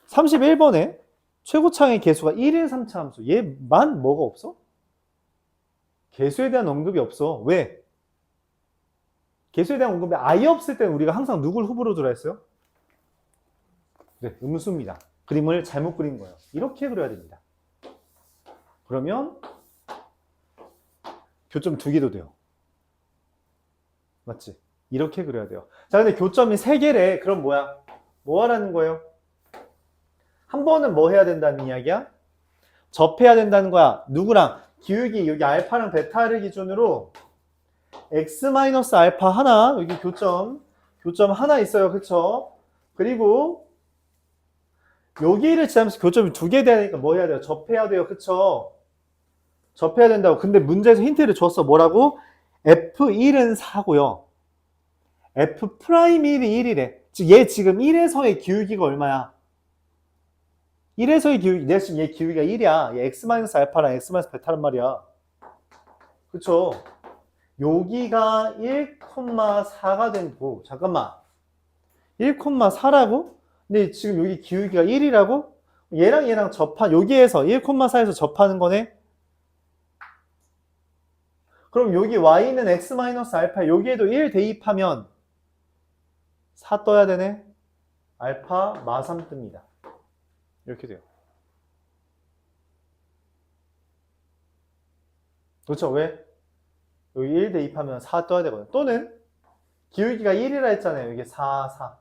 31번에 최고차의 개수가 1인 3차 함수. 얘만 뭐가 없어? 개수에 대한 언급이 없어. 왜? 개수에 대한 언급이 아예 없을 때는 우리가 항상 누굴 후보로 두라 했어요? 네, 음수입니다. 그림을 잘못 그린 거예요. 이렇게 그려야 됩니다. 그러면 교점 2개도 돼요. 맞지? 이렇게 그려야 돼요. 자, 근데 교점이 3개래. 그럼 뭐야? 뭐 하라는 거예요? 한 번은 뭐 해야 된다는 이야기야? 접해야 된다는 거야. 누구랑? 기울기 여기 알파랑 베타를 기준으로 x-알파 하나, 여기 교점 하나 있어요. 그쵸? 그리고 여기를 지나면서 교점이 2개 되니까 뭐 해야 돼요? 접해야 돼요. 그쵸? 접해야 된다고. 근데 문제에서 힌트를 줬어. 뭐라고? f1은 4고요. F 프라임 1이 1이래. 즉, 얘 지금 1에서의 기울기가 얼마야? 1에서의 기울기, 내가 지금 얘 기울기가 1이야. 얘 x-알파랑 x-베타란 말이야. 그쵸? 여기가 1,4가 된고, 잠깐만. 1,4라고? 근데 지금 여기 기울기가 1이라고? 얘랑 얘랑 여기에서 1,4에서 접하는 거네? 그럼 여기 y는 x-알파, 여기에도 1 대입하면 4 떠야 되네? 알파 마3 뜹니다. 이렇게 돼요. 그렇죠? 왜? 여기 1 대입하면 4 떠야 되거든. 또는 기울기가 1이라 했잖아요. 여기 4, 4.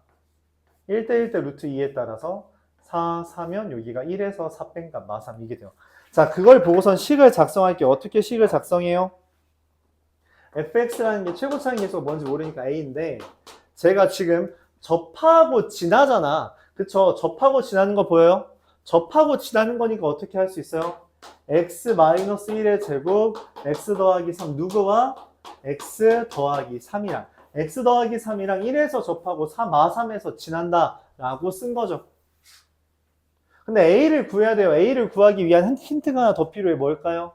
1대 1대 루트 2에 따라서 4, 4면 여기가 1에서 4 뺀 값 마3 이게 돼요. 자, 그걸 보고선 식을 작성할게요. 어떻게 식을 작성해요? fx라는 게 최고차항 계수가 뭔지 모르니까 a인데 제가 지금 접하고 지나잖아. 그쵸? 접하고 지나는 거 보여요? 접하고 지나는 거니까 어떻게 할 수 있어요? x-1의 제곱 x 더하기 3 누구와? x 더하기 3이랑 x 더하기 3이랑 1에서 접하고 3마3에서 지난다 라고 쓴 거죠. 근데 a를 구해야 돼요. a를 구하기 위한 힌트가 하나 더 필요해. 뭘까요?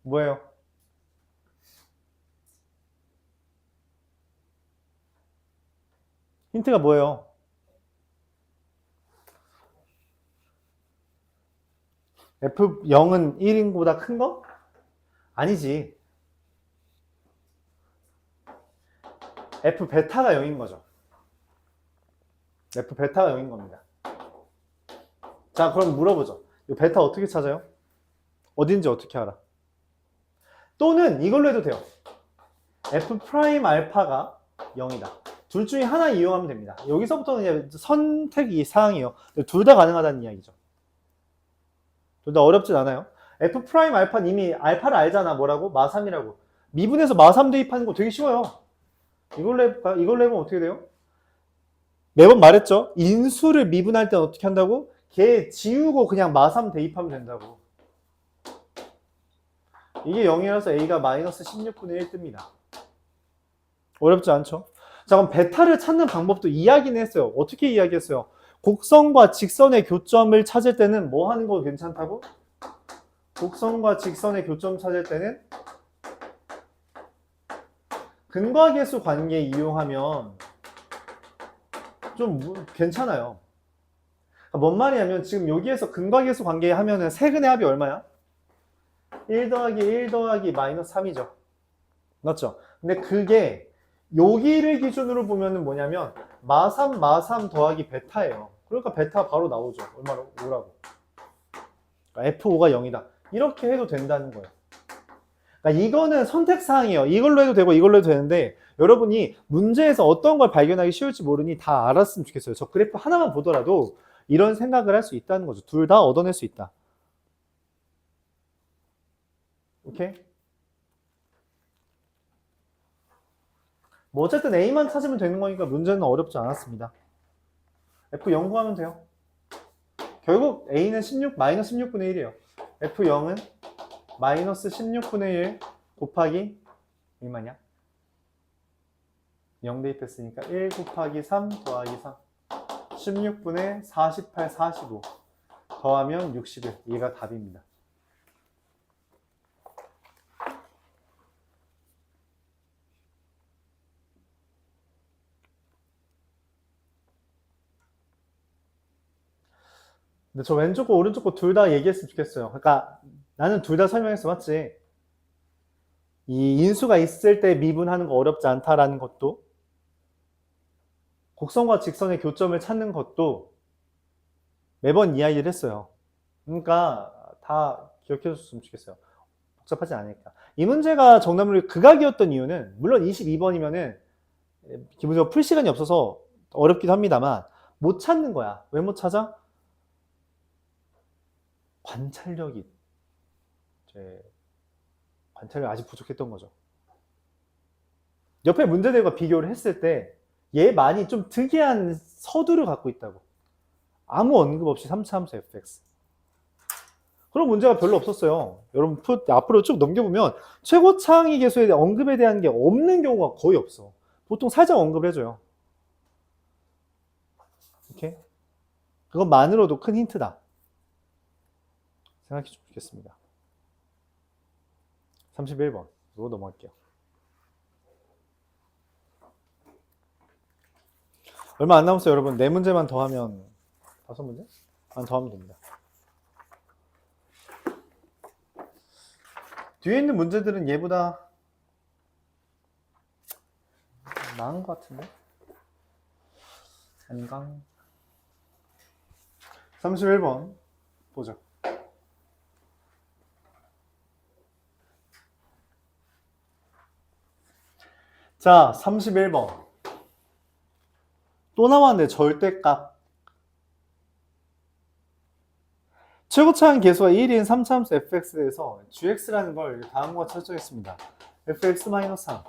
뭐예요? 힌트가 뭐예요? F0은 1인 거보다 큰 거? 아니지. F 베타가 0인 거죠. F 베타가 0인 겁니다. 자, 그럼 물어보죠. 이 베타 어떻게 찾아요? 어딘지 어떻게 알아? 또는 이걸로 해도 돼요. F 프라임 알파가 0이다. 둘 중에 하나 이용하면 됩니다. 여기서부터는 이제 선택이 사항이에요. 둘 다 가능하다는 이야기죠. 둘 다 어렵진 않아요. F 프라임 알파는 이미 알파를 알잖아. 뭐라고? 마3이라고. 미분해서 마3 대입하는 거 되게 쉬워요. 이걸로 해볼까? 이걸로 해보면 어떻게 돼요? 매번 말했죠? 인수를 미분할 때는 어떻게 한다고? 걔 지우고 그냥 마3 대입하면 된다고. 이게 0이라서 a가 마이너스 16분의 1 뜹니다. 어렵지 않죠? 자, 그럼 베타를 찾는 방법도 이야기는 했어요. 어떻게 이야기했어요? 곡선과 직선의 교점을 찾을 때는 뭐 하는 거 괜찮다고? 곡선과 직선의 교점 찾을 때는 근과계수 관계 이용하면 좀 괜찮아요. 그러니까 뭔 말이냐면 지금 여기에서 근과계수 관계 하면은 세근의 합이 얼마야? 1 더하기 1 더하기 마이너스 3이죠. 맞죠? 근데 그게 여기를 기준으로 보면은 뭐냐면 마3 더하기 베타예요. 그러니까 베타 바로 나오죠. 얼마로? 5라고. 그러니까 F5가 0이다. 이렇게 해도 된다는 거예요. 그러니까 이거는 선택사항이에요. 이걸로 해도 되고 이걸로 해도 되는데 여러분이 문제에서 어떤 걸 발견하기 쉬울지 모르니 다 알았으면 좋겠어요. 저 그래프 하나만 보더라도 이런 생각을 할 수 있다는 거죠. 둘 다 얻어낼 수 있다. 오케이? 뭐 어쨌든 A만 찾으면 되는 거니까 문제는 어렵지 않았습니다. F0 구하면 돼요. 결국 A는 마이너스 16분의 1이에요. F0은 마이너스 16분의 1 곱하기 얼마냐? 0 대입했으니까 1 곱하기 3 더하기 3 16분의 48, 45 더하면 61 얘가 답입니다. 근데 저 왼쪽 거 오른쪽 거 둘 다 얘기했으면 좋겠어요. 그러니까 나는 둘 다 설명했어. 맞지? 이 인수가 있을 때 미분하는 거 어렵지 않다라는 것도 곡선과 직선의 교점을 찾는 것도 매번 이야기를 했어요. 그러니까 다 기억해 줬으면 좋겠어요. 복잡하지 않으니까. 이 문제가 정답률이 극악이었던 이유는 물론 22번이면은 기본적으로 풀 시간이 없어서 어렵기도 합니다만 못 찾는 거야. 왜 못 찾아? 관찰력이 아직 부족했던 거죠. 옆에 문제들과 비교를 했을 때 얘 많이 좀 특이한 서두를 갖고 있다고. 아무 언급 없이 3차 함수 fx. 그런 문제가 별로 없었어요. 여러분 앞으로 쭉 넘겨보면 최고차항의 계수에 대한 언급에 대한 게 없는 경우가 거의 없어. 보통 살짝 언급을 해줘요. 오케이? 그것만으로도 큰 힌트다. 생각해 주면 좋겠습니다. 31번. 이거 넘어갈게요. 얼마 안 남았어요, 여러분. 4문제만 더 하면 5문제? 더 하면 됩니다. 뒤에 있는 문제들은 얘보다 나은 것 같은데? 아닌가? 31번 보죠. 자, 31번. 또 나왔네, 절대값. 최고차항 계수가 1인 3차함수 fx에서 gx라는 걸 다음과 같이 설정했습니다. fx-3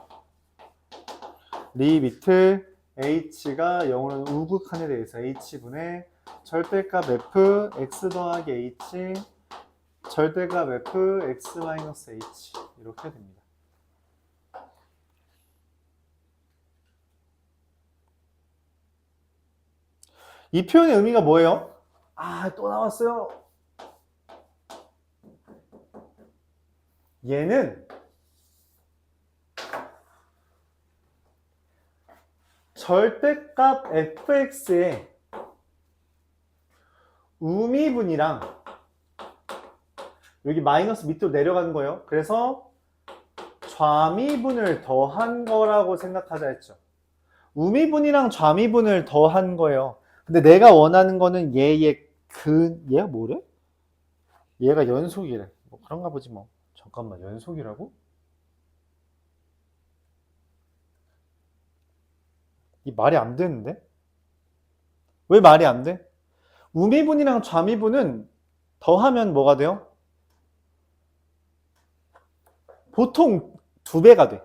리미트 h가 0으로 우극한에 대해서 h분의 절대값 f x 더하기 h 절대값 f x-h 이렇게 됩니다. 이 표현의 의미가 뭐예요? 또 나왔어요. 얘는 절대값 fx의 우미분이랑 여기 마이너스 밑으로 내려가는 거예요. 그래서 좌미분을 더한 거라고 생각하자 했죠. 우미분이랑 좌미분을 더한 거예요. 근데 내가 원하는 거는 얘가 뭐래? 얘가 연속이래. 뭐 그런가 보지 뭐. 잠깐만, 연속이라고? 이 말이 안 되는데? 왜 말이 안 돼? 우미분이랑 좌미분은 더하면 뭐가 돼요? 보통 2배가 돼.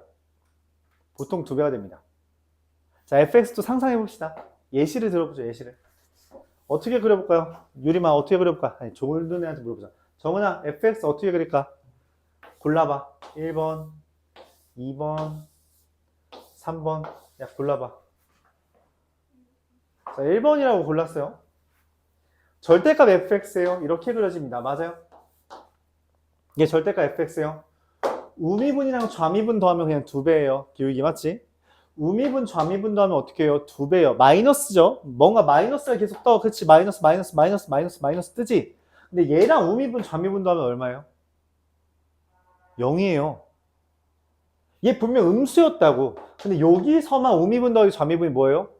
보통 2배가 됩니다. 자, fx도 상상해 봅시다. 예시를 들어보죠, 예시를. 어떻게 그려볼까요? 유리마 어떻게 그려볼까? 아니, 조은 애한테 물어보자. 정은아, fx 어떻게 그릴까? 골라봐. 1번, 2번, 3번. 야, 골라봐. 자, 1번이라고 골랐어요. 절대값 fx예요. 이렇게 그려집니다. 맞아요? 이게 절대값 fx예요. 우미분이랑 좌미분 더하면 그냥 2배예요. 기울기 맞지? 우미분, 좌미분 더하면 어떻게 해요? 2배예요. 마이너스죠? 뭔가 마이너스가 계속 떠. 그치? 마이너스 뜨지? 근데 얘랑 우미분, 좌미분 더하면 얼마예요? 0이에요. 얘 분명 음수였다고. 근데 여기서만 우미분 더하기 좌미분이 뭐예요?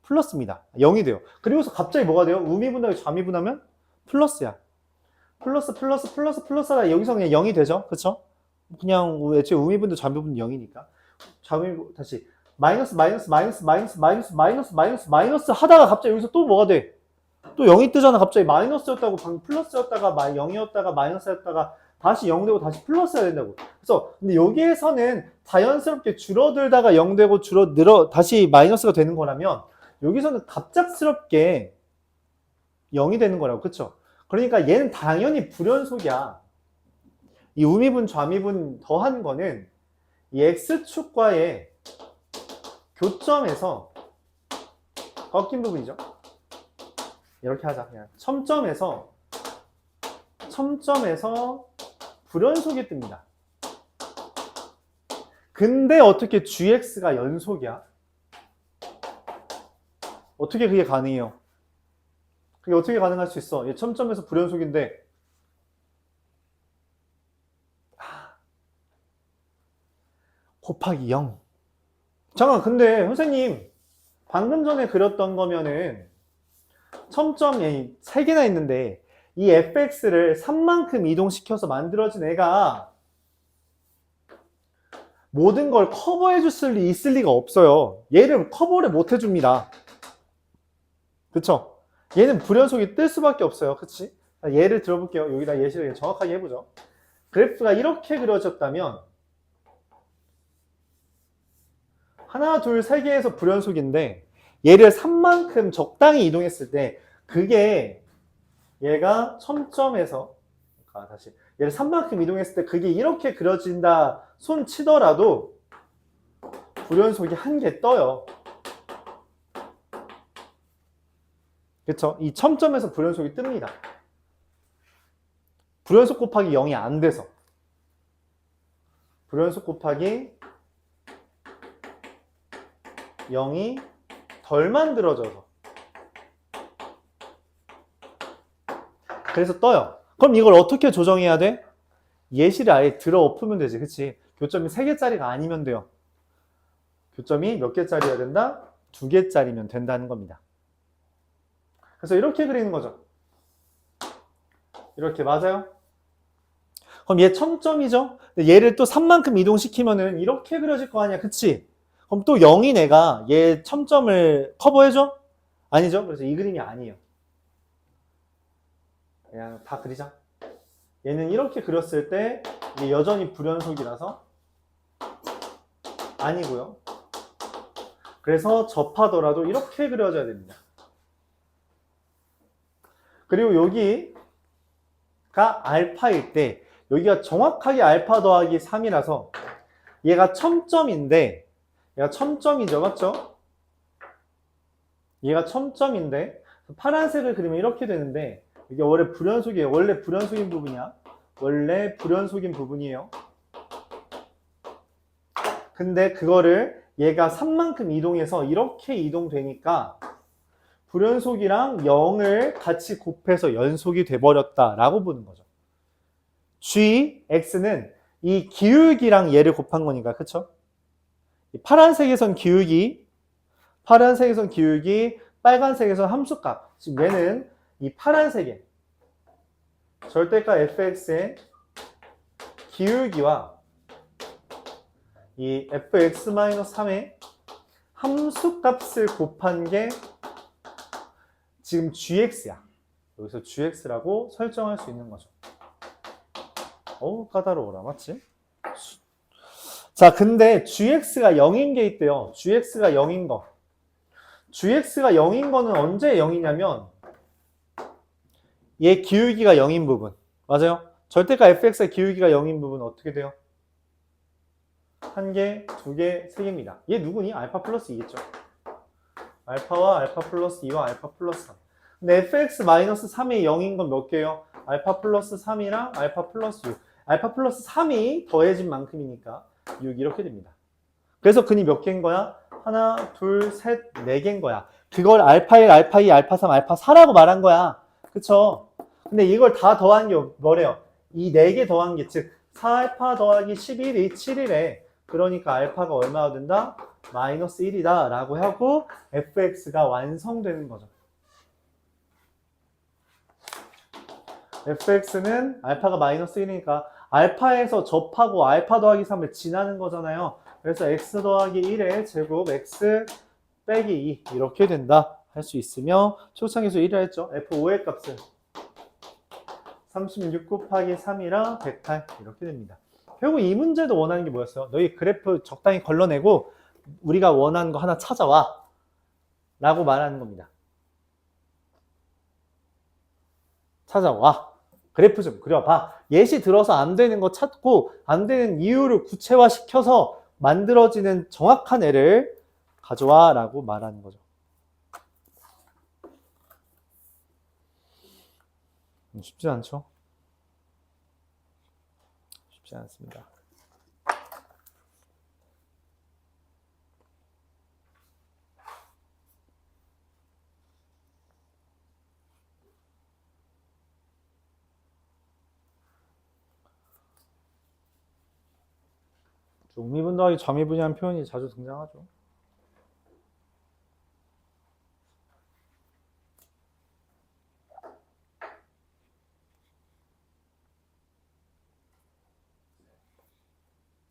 플러스입니다. 0이 돼요. 그리고서 갑자기 뭐가 돼요? 우미분 더하기 좌미분 하면 플러스야. 플러스하다 여기서 그냥 0이 되죠? 그쵸? 그냥 애초에 우미분도 좌미분도 0이니까. 좌미분 다시 마이너스 하다가 갑자기 여기서 또 뭐가 돼? 또 0이 뜨잖아. 갑자기 마이너스였다고 방금 플러스였다가 0이었다가 마이너스였다가 다시 0 되고 다시 플러스야 된다고. 그래서 근데 여기에서는 자연스럽게 줄어들다가 0 되고 다시 마이너스가 되는 거라면 여기서는 갑작스럽게 0이 되는 거라고. 그쵸? 그러니까 얘는 당연히 불연속이야. 이 우미분 좌미분 더한 거는 이 x축과의 교점에서 꺾인 부분이죠. 이렇게 하자. 그냥 첨점에서 불연속이 뜹니다. 근데 어떻게 gx가 연속이야? 어떻게 그게 가능해요? 그게 어떻게 가능할 수 있어? 얘 첨점에서 불연속인데 곱하기 0. 잠깐, 근데 선생님 방금 전에 그렸던 거면은 첨점이 3개나 있는데 이 fx를 3만큼 이동시켜서 만들어진 애가 모든 걸 커버해 줄 리 있을 리가 없어요. 얘를 커버를 못 해줍니다. 그쵸? 얘는 불연속이 뜰 수밖에 없어요. 그치? 예를 들어볼게요. 여기다 예시를 정확하게 해보죠. 그래프가 이렇게 그려졌다면 하나, 둘, 세 개에서 불연속인데 얘를 3만큼 적당히 이동했을 때 그게 얘가 첨점에서 다시 얘를 3만큼 이동했을 때 그게 이렇게 그려진다 손 치더라도 불연속이 한 개 떠요. 그쵸? 이 첨점에서 불연속이 뜹니다. 불연속 곱하기 0이 안 돼서. 불연속 곱하기 0이 덜 만들어져서. 그래서 떠요. 그럼 이걸 어떻게 조정해야 돼? 예시를 아예 들어 엎으면 되지. 그치? 교점이 3개짜리가 아니면 돼요. 교점이 몇 개짜리여야 된다? 2개짜리면 된다는 겁니다. 그래서 이렇게 그리는 거죠. 이렇게 맞아요? 그럼 얘 첨점이죠? 얘를 또 3만큼 이동시키면은 이렇게 그려질 거 아니야. 그치? 그럼 또 0인 애가 얘 첨점을 커버해줘? 아니죠? 그래서 이 그림이 아니에요. 그냥 다 그리자. 얘는 이렇게 그렸을 때 이게 여전히 불연속이라서 아니고요. 그래서 접하더라도 이렇게 그려져야 됩니다. 그리고 여기가 알파일 때 여기가 정확하게 알파 더하기 3이라서 얘가 첨점인데 얘가 첨점이죠. 맞죠? 얘가 첨점인데 파란색을 그리면 이렇게 되는데 이게 원래 불연속이에요. 원래 불연속인 부분이야. 원래 불연속인 부분이에요. 근데 그거를 얘가 3만큼 이동해서 이렇게 이동되니까 불연속이랑 0을 같이 곱해서 연속이 돼버렸다라고 보는 거죠. G, X는 이 기울기랑 얘를 곱한 거니까, 그쵸? 파란색에선 기울기, 빨간색에선 함수값. 지금 얘는 이 파란색의 절대값 fx의 기울기와 이 fx-3의 함수값을 곱한 게 지금 gx야. 여기서 gx라고 설정할 수 있는 거죠. 어우, 까다로워라. 맞지? 자, 근데 gx가 0인 게 있대요. gx가 0인 거. gx가 0인 거는 언제 0이냐면 얘 기울기가 0인 부분. 맞아요? 절대값 fx의 기울기가 0인 부분 어떻게 돼요? 1개, 2개, 3개입니다. 얘 누구니? 알파 플러스 2겠죠? 알파와 알파 플러스 2와 알파 플러스 3. 근데 fx-3이 0인 건 몇 개예요? 알파 플러스 3이랑 알파 플러스 6. 알파 플러스 3이 더해진 만큼이니까 6 이렇게 됩니다. 그래서 근이 몇 개인 거야? 하나, 둘, 셋, 4개인 거야. 그걸 알파 1, 알파 2, 알파 3, 알파 4라고 말한 거야. 그쵸? 근데 이걸 다 더한 게 뭐래요? 이 4개 더한 게 즉 4알파 더하기 11이 7이래. 그러니까 알파가 얼마가 된다? 마이너스 1이다 라고 하고 fx가 완성되는 거죠. fx는 알파가 마이너스 1이니까 알파에서 접하고 알파 더하기 3을 지나는 거잖아요. 그래서 x 더하기 1의 제곱 x 빼기 2 이렇게 된다 할 수 있으며 초창기수 1이라 했죠. f5의 값은 36 곱하기 3이랑 108 이렇게 됩니다. 결국 이 문제도 원하는 게 뭐였어요? 너희 그래프 적당히 걸러내고 우리가 원하는 거 하나 찾아와 라고 말하는 겁니다. 찾아와. 그래프 좀 그려봐. 예시 들어서 안 되는 거 찾고 안 되는 이유를 구체화시켜서 만들어지는 정확한 애를 가져와 라고 말하는 거죠. 쉽지 않죠? 쉽지 않습니다. 우미분 더하기 점이분이라는 표현이 자주 등장하죠.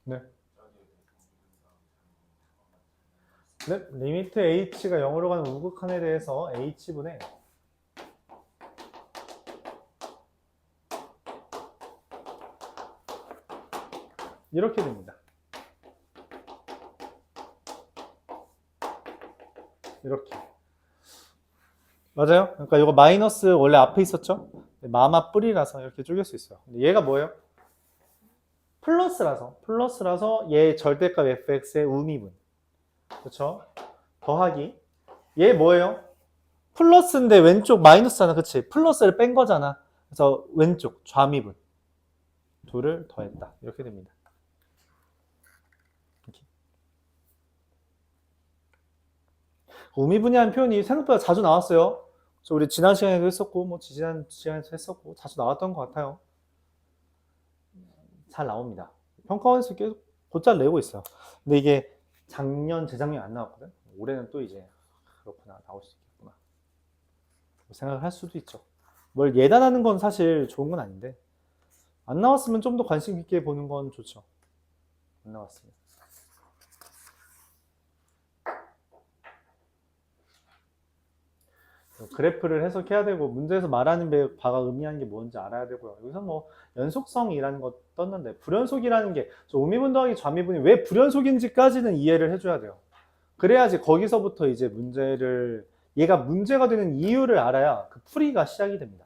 네. 네, 리미트 h가 0으로 가는 우극한에 대해서 h분의 이렇게 됩니다. 이렇게. 맞아요? 그러니까 이거 마이너스 원래 앞에 있었죠? 마마 뿌리라서 이렇게 쪼갤 수 있어요. 근데 얘가 뭐예요? 플러스라서 얘 절대값 fx의 우미분. 그쵸? 더하기. 얘 뭐예요? 플러스인데 왼쪽 마이너스잖아. 그치? 플러스를 뺀 거잖아. 그래서 왼쪽 좌미분. 둘을 더했다. 이렇게 됩니다. 이렇게. 우미분이라는 표현이 생각보다 자주 나왔어요. 그래서 우리 지난 시간에도 했었고, 뭐 지난 시간에도 했었고, 자주 나왔던 것 같아요. 잘 나옵니다. 평가원에서 계속 곧잘 내고 있어요. 근데 이게 작년, 재작년 안 나왔거든. 올해는 또 이제 그렇구나 나올 수 있겠구나 생각을 할 수도 있죠. 뭘 예단하는 건 사실 좋은 건 아닌데 안 나왔으면 좀 더 관심 있게 보는 건 좋죠. 안 나왔으면. 그래프를 해석해야 되고 문제에서 말하는 바가 의미하는 게 뭔지 알아야 되고요. 여기서 뭐 연속성이라는 거 떴는데 불연속이라는 게 우미분 더하기 좌미분이 왜 불연속인지까지는 이해를 해줘야 돼요. 그래야지 거기서부터 이제 얘가 문제가 되는 이유를 알아야 그 풀이가 시작이 됩니다.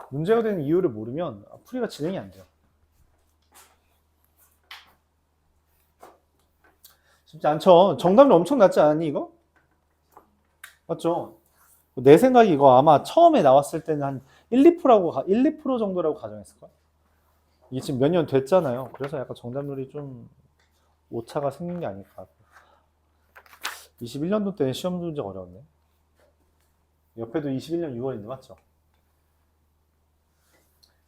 문제가 되는 이유를 모르면 풀이가 진행이 안 돼요. 쉽지 않죠? 정답이 엄청 낮지 않니 이거? 맞죠? 내 생각에 이거 아마 처음에 나왔을 때는 한 1, 2% 정도라고 가정했을까? 이게 지금 몇 년 됐잖아요. 그래서 약간 정답률이 좀 오차가 생긴 게 아닐까. 21년도 때는 시험 문제가 어려웠네. 옆에도 21년 6월인데 맞죠?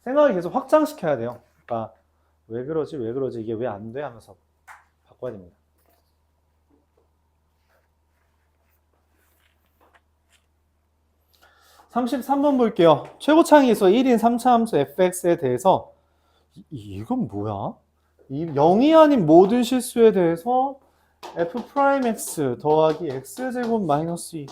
생각을 계속 확장시켜야 돼요. 그러니까 왜 그러지 이게 왜 안 돼 하면서 바꿔야 됩니다. (33번) 볼게요. 최고차항에서 1인 3차 함수 fx에 대해서 이건 뭐야? 이 0이 아닌 모든 실수에 대해서 f'x 더하기 x제곱 마이너스 2.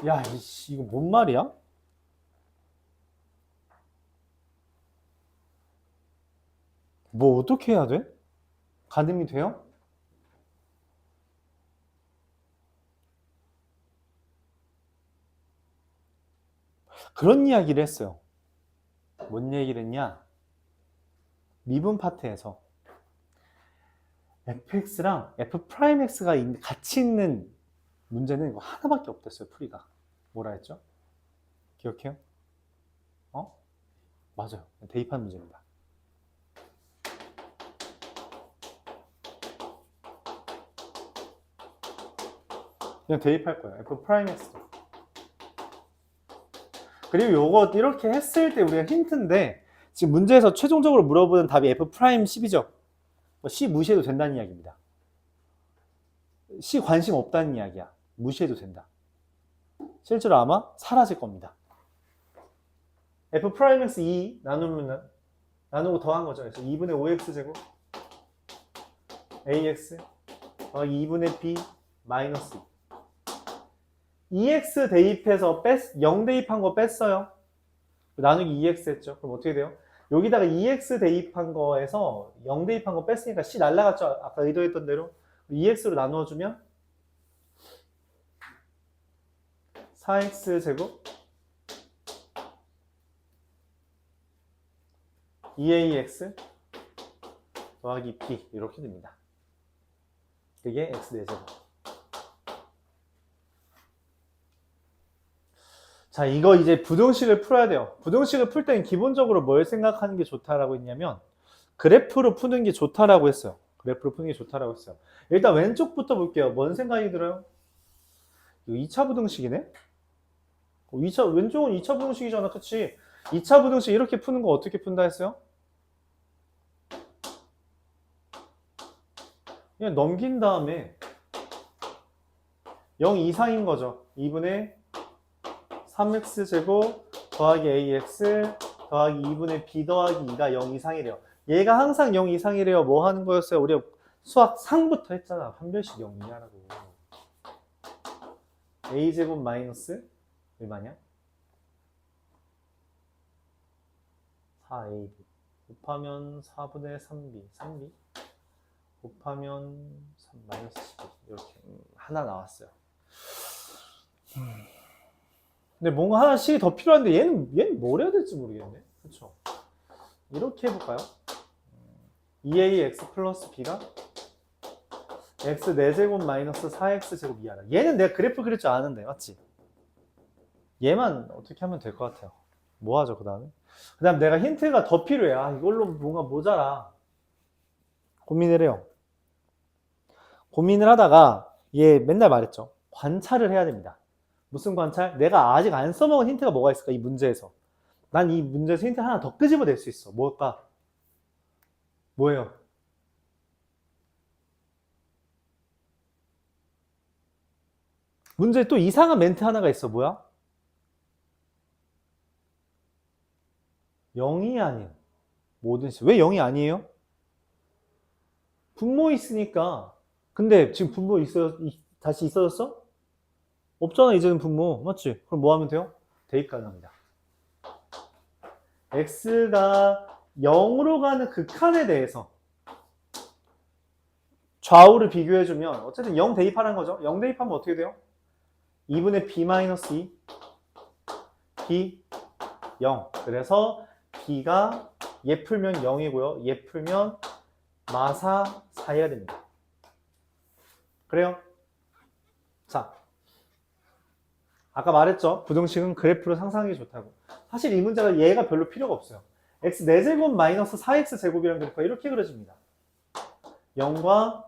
야, 이거 뭔 말이야? 뭐 어떻게 해야 돼? 가늠이 돼요? 그런 이야기를 했어요. 뭔 얘기를 했냐? 미분 파트에서 fx랑 f'x가 같이 있는 문제는 이거 하나밖에 없댔어요, 풀이가. 뭐라 했죠? 기억해요? 맞아요. 대입한 문제입니다. 그냥 대입할 거예요. f'x도. 그리고 요거 이렇게 했을 때 우리가 힌트인데 지금 문제에서 최종적으로 물어보는 답이 f'10이죠. C 무시해도 된다는 이야기입니다. C 관심 없다는 이야기야. 무시해도 된다. 실제로 아마 사라질 겁니다. f'x 2 나누고 더한 거죠. 그래서 2분의 5x제곱 ax 더하기 2분의 b 마이너스 2x 대입해서 0 대입한 거 뺐어요. 나누기 2x 했죠. 그럼 어떻게 돼요? 여기다가 2x 대입한 거에서 0 대입한 거 뺐으니까 c 날라갔죠. 아까 의도했던 대로 2x로 나누어주면 4x제곱 2ax 더하기 b 이렇게 됩니다. 그게 x 4제곱. 자, 이거 이제 부등식을 풀어야 돼요. 부등식을 풀 때는 기본적으로 뭘 생각하는 게 좋다라고 했냐면 그래프로 푸는 게 좋다라고 했어요. 그래프로 푸는 게 좋다라고 했어요. 일단 왼쪽부터 볼게요. 뭔 생각이 들어요? 이거 2차 부등식이네? 왼쪽은 2차 부등식이잖아. 그치? 2차 부등식 이렇게 푸는 거 어떻게 푼다 했어요? 그냥 넘긴 다음에 0 이상인 거죠. 2분의 3x제곱 더하기 ax 더하기 2분의 b 더하기 2가 0 이상이래요. 얘가 항상 0 이상이래요. 뭐 하는 거였어요? 우리 수학 상부터 했잖아. 판별식 0 이하라고. a제곱 마이너스 얼마냐? 4ab 곱하면 4분의 3b 곱하면 3 마이너스 12 이렇게 하나 나왔어요. 근데 뭔가 하나씩 더 필요한데 얘는 뭘 해야 될지 모르겠네. 그렇죠? 이렇게 해볼까요? 2ax 플러스 b가 x 4제곱 마이너스 4x 제곱 이하다. 얘는 내가 그래프 그릴 줄 아는데 맞지? 얘만 어떻게 하면 될 것 같아요. 뭐 하죠 그 다음에? 그 다음 내가 힌트가 더 필요해. 아 이걸로 뭔가 모자라. 고민을 해요. 고민을 하다가 얘 맨날 말했죠. 관찰을 해야 됩니다. 무슨 관찰? 내가 아직 안 써먹은 힌트가 뭐가 있을까 이 문제에서. 난 이 문제에서 힌트 하나 더 끄집어낼 수 있어. 뭘까? 뭐예요? 문제에 또 이상한 멘트 하나가 있어. 뭐야? 0이 아닌 모든 시. 왜 0이 아니에요? 분모 있으니까. 근데 지금 분모 다시 있어졌어? 없잖아 이제는 분모. 맞지? 그럼 뭐 하면 돼요? 대입 가능합니다. x가 0으로 가는 극한에 대해서 좌우를 비교해주면 어쨌든 0 대입하라는 거죠. 0 대입하면 어떻게 돼요? 2분의 b-2 b 0. 그래서 b가 얘 풀면 0이고요. 얘 풀면 마사 4해야 됩니다. 그래요? 자, 아까 말했죠. 부등식은 그래프로 상상하기 좋다고. 사실 이 문제가 얘가 별로 필요가 없어요. x 4제곱 마이너스 4x 제곱이라는 그래프가 이렇게 그려집니다. 0과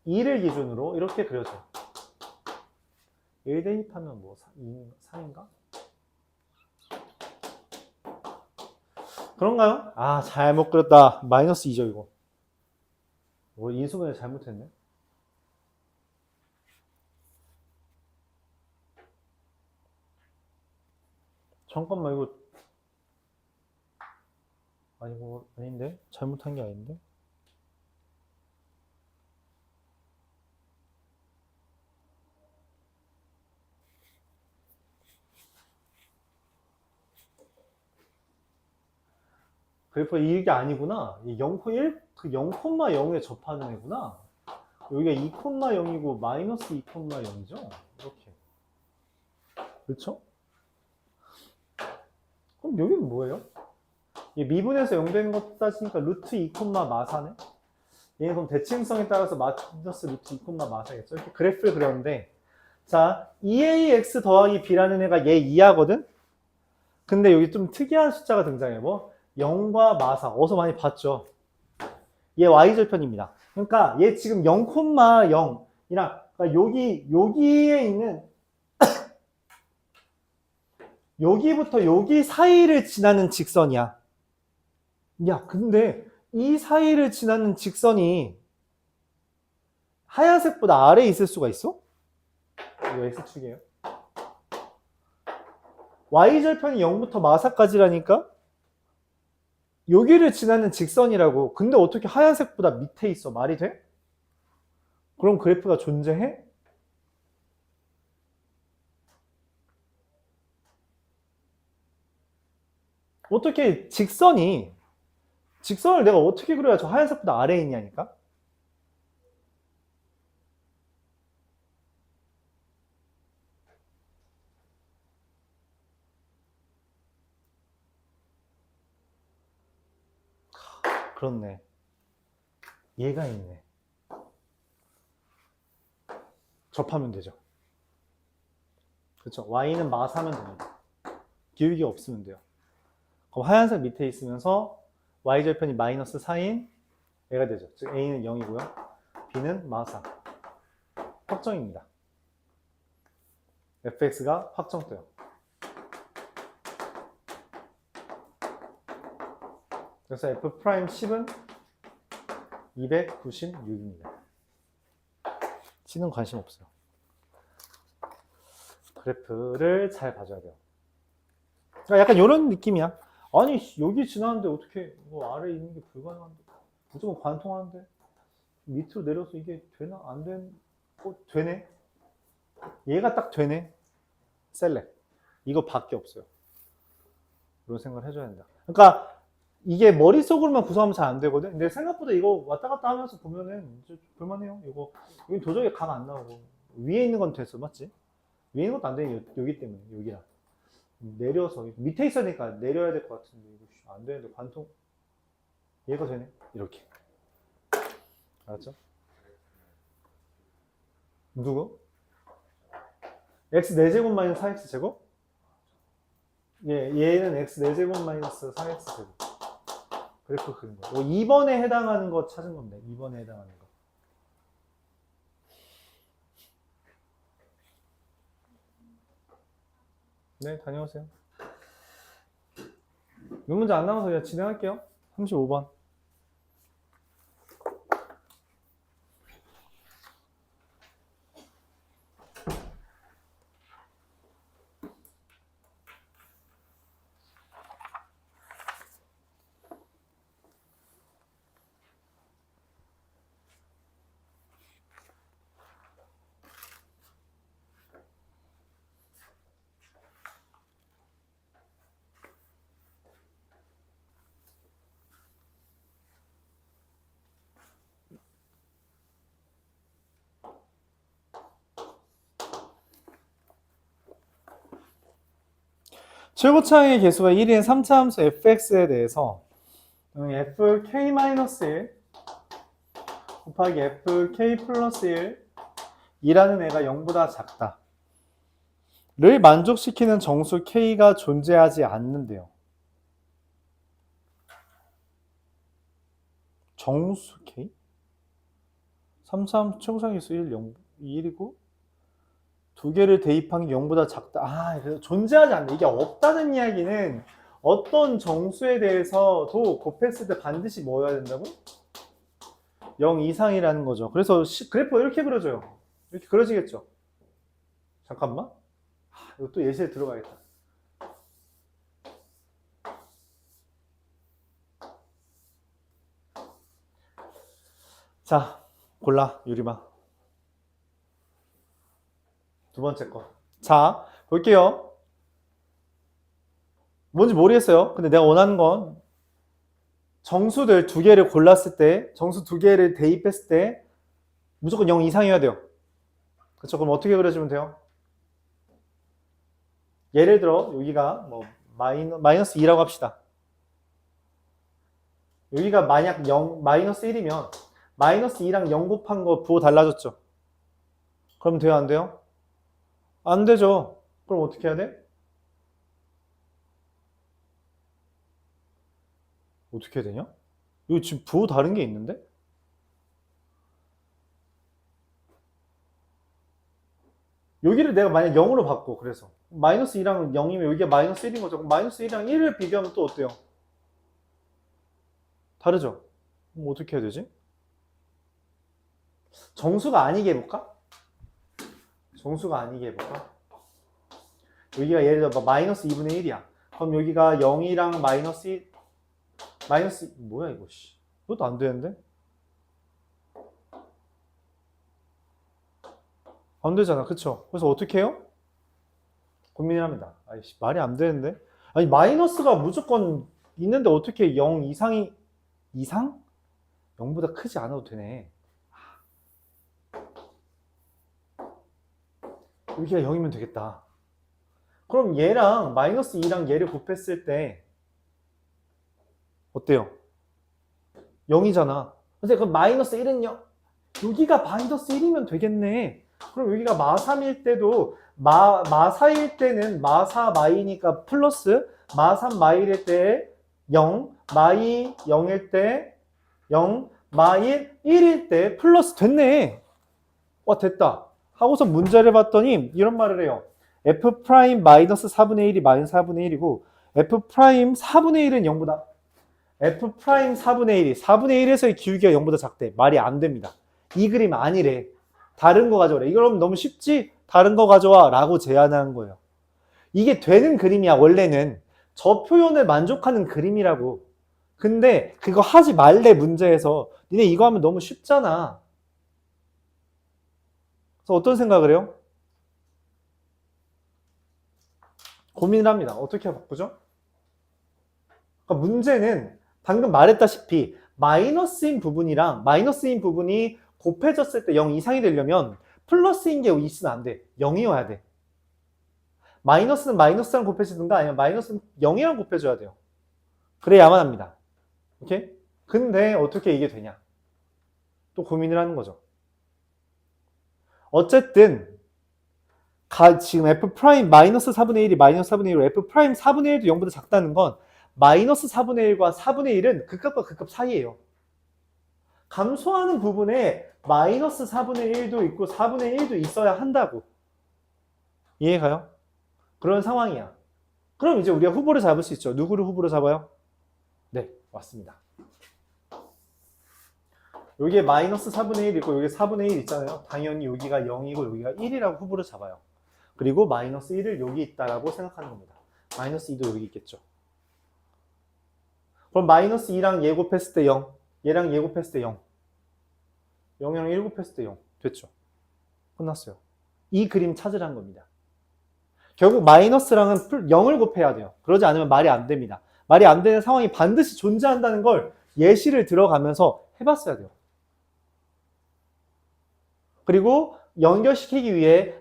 2를 기준으로 이렇게 그려져요. 1 대입하면 뭐 3인가? 그런가요? 아 잘못 그렸다. 마이너스 2죠 이거. 뭐 인수분해 잘못했네. 잠깐만 이거 아니고 아닌데? 잘못한 게 아닌데? 그래프 이게 아니구나. 이 0,1 그 0,0에 접하는 애구나. 여기가 2,0이고 마이너스 2,0이죠. 이렇게. 그렇죠? 그럼 여기는 뭐예요? 이 미분에서 0 되는 것 따지니까 루트 2, 마사네. 얘는 그럼 대칭성에 따라서 마이너스 루트 2, 마사겠죠. 이렇게 그래프를 그렸는데 자 2ax 더하기 b라는 애가 얘 2하거든. 근데 여기 좀 특이한 숫자가 등장해. 뭐 0과 마사. 어디서 많이 봤죠. 얘 y절편입니다. 그러니까 얘 지금 0,0이랑 그러니까 여기에 있는 여기부터 여기 사이를 지나는 직선이야. 야, 근데 이 사이를 지나는 직선이 하얀색보다 아래에 있을 수가 있어? 이거 X축이에요. Y절편이 0부터 마사까지라니까? 여기를 지나는 직선이라고. 근데 어떻게 하얀색보다 밑에 있어? 말이 돼? 그럼 그래프가 존재해? 어떻게 직선을 내가 어떻게 그려야 저 하얀색보다 아래에 있냐니까? 그렇네. 얘가 있네. 접하면 되죠. 그렇죠. Y는 마사면 됩니다. 기울기 없으면 돼요. 그럼 하얀색 밑에 있으면서 Y절편이 마이너스 4인 얘가 되죠. 즉 A는 0이고요. B는 마사. 확정입니다. fx가 확정돼요. 그래서 f'10은 296입니다. C는 관심 없어요. 그래프를 잘 봐줘야 돼요. 그러니까 약간 이런 느낌이야. 아니 여기 지나는데 어떻게 뭐 아래에 있는 게 불가능한데 무조건 관통하는데 밑으로 내려서 이게 되나? 안 되네? 얘가 딱 되네? 셀렉. 이거밖에 없어요. 이런 생각을 해줘야 된다. 그러니까 이게 머릿속으로만 구성하면 잘 안 되거든. 근데 생각보다 이거 왔다 갔다 하면서 보면은 이제 볼만해요. 이거 여기 도저히 각 안 나오고 위에 있는 건 됐어, 맞지? 위에 있는 것도 안 돼. 여기 때문에 여기랑 내려서 밑에 있으니까 내려야 될 것 같은데 이거 안 되는데 관통 이해가 되네. 이렇게. 알았죠? 누구? x 4제곱 마이너스 4x제곱? 예, 얘는 x 4제곱 마이너스 4x제곱. 그래프 그린 거. 2번에 해당하는 거 찾은 건데. 2번에 해당하는 거. 네, 다녀오세요. 이 문제 안 나와서 그냥 진행할게요. 35번. 최고차의 개수가 1인 3차 함수 fx에 대해서 fk-1 곱하기 fk 플러스 1 이라는 애가 0보다 작다 를 만족시키는 정수 k가 존재하지 않는데요. 정수 k? 3차 함수 최고차의 개수 1, 0, 1이고 두 개를 대입한 게 0보다 작다. 그래서 존재하지 않는다. 이게 없다는 이야기는 어떤 정수에 대해서도 곱했을 때 반드시 뭐여야 된다고? 0 이상이라는 거죠. 그래서 그래프 이렇게 그려져요. 이렇게 그려지겠죠. 잠깐만. 이거 또 예시에 들어가겠다. 자, 골라, 유리마. 두 번째 거. 자, 볼게요. 뭔지 모르겠어요. 근데 내가 원하는 건 정수들 두 개를 골랐을 때, 정수 두 개를 대입했을 때 무조건 0 이상이어야 돼요. 그렇죠? 그럼 어떻게 그려주면 돼요? 예를 들어 여기가 뭐 마이너스 2라고 합시다. 여기가 만약 마이너스 1이면 마이너스 2랑 0 곱한 거 부호 달라졌죠? 그럼 돼요, 안 돼요? 안 되죠. 그럼 어떻게 해야 돼? 어떻게 해야 되냐? 이거 지금 부호 다른 게 있는데? 여기를 내가 만약 0으로 바꿔. 그래서 마이너스 2랑 0이면 여기가 마이너스 1인 거죠. 그럼 마이너스 1이랑 1을 비교하면 또 어때요? 다르죠? 그럼 어떻게 해야 되지? 정수가 아니게 해볼까? 정수가 아니게 해볼까? 여기가 예를 들어 마이너스 2분의 1이야. 그럼 여기가 0이랑 마이너스 1, 마이너스, 뭐야 이거, 씨. 이것도 안 되는데? 안 되잖아, 그쵸? 그래서 어떻게 해요? 고민을 합니다. 아이씨, 말이 안 되는데? 아니, 마이너스가 무조건 있는데 어떻게 0 이상이, 이상? 0보다 크지 않아도 되네. 여기가 0이면 되겠다. 그럼 얘랑 마이너스 2랑 얘를 곱했을 때 어때요? 0이잖아. 근데 그 마이너스 1은 0. 여기가 마이너스 1이면 되겠네. 그럼 여기가 마3일 때도 마4일 때는 마4 마이니까 플러스 마3 마일일 때 0, 마2 0일 때 0, 마1 1일 때 플러스 됐네. 와, 됐다. 하고서 문제를 봤더니 이런 말을 해요. f 프라임 마이너스 4분의 1이 마이너스 4분의 1이고 f 프라임 4분의 1은 0보다 f 프라임 4분의 1이 4분의 1에서의 기울기가 0보다 작대. 말이 안 됩니다. 이 그림 아니래. 다른 거 가져오래. 이거 너무 쉽지? 다른 거 가져와 라고 제안하는 거예요. 이게 되는 그림이야. 원래는 저 표현을 만족하는 그림이라고. 근데 그거 하지 말래. 문제에서 니네 이거 하면 너무 쉽잖아. 그래서 어떤 생각을 해요? 고민을 합니다. 어떻게 바꾸죠? 그러니까 문제는 방금 말했다시피 마이너스인 부분이랑 마이너스인 부분이 곱해졌을 때 0 이상이 되려면 플러스인 게 있으면 안 돼. 0이어야 돼. 마이너스는 마이너스랑 곱해지든가 아니면 마이너스는 0이랑 곱해줘야 돼요. 그래야만 합니다. 오케이? 근데 어떻게 이게 되냐? 또 고민을 하는 거죠. 어쨌든 지금 f 프라임 마이너스 4분의 1이 마이너스 4분의 1로 f 프라임 4분의 1도 0보다 작다는 건 마이너스 4분의 1과 4분의 1은 극값과 극값 사이예요. 감소하는 부분에 마이너스 4분의 1도 있고 4분의 1도 있어야 한다고. 이해가요? 그런 상황이야. 그럼 이제 우리가 후보를 잡을 수 있죠. 누구를 후보로 잡아요? 네, 맞습니다. 여기에 마이너스 4분의 1 있고 여기 4분의 1 있잖아요. 당연히 여기가 0이고 여기가 1이라고 후보를 잡아요. 그리고 마이너스 1을 여기 있다라고 생각하는 겁니다. 마이너스 2도 여기 있겠죠. 그럼 마이너스 2랑 얘 곱했을 때 0, 얘랑 얘 곱했을 때 0, 0이랑 1 곱했을 때 0 됐죠. 끝났어요. 이 그림 찾으라는 겁니다. 결국 마이너스랑은 0을 곱해야 돼요. 그러지 않으면 말이 안 됩니다. 말이 안 되는 상황이 반드시 존재한다는 걸 예시를 들어가면서 해봤어야 돼요. 그리고 연결시키기 위해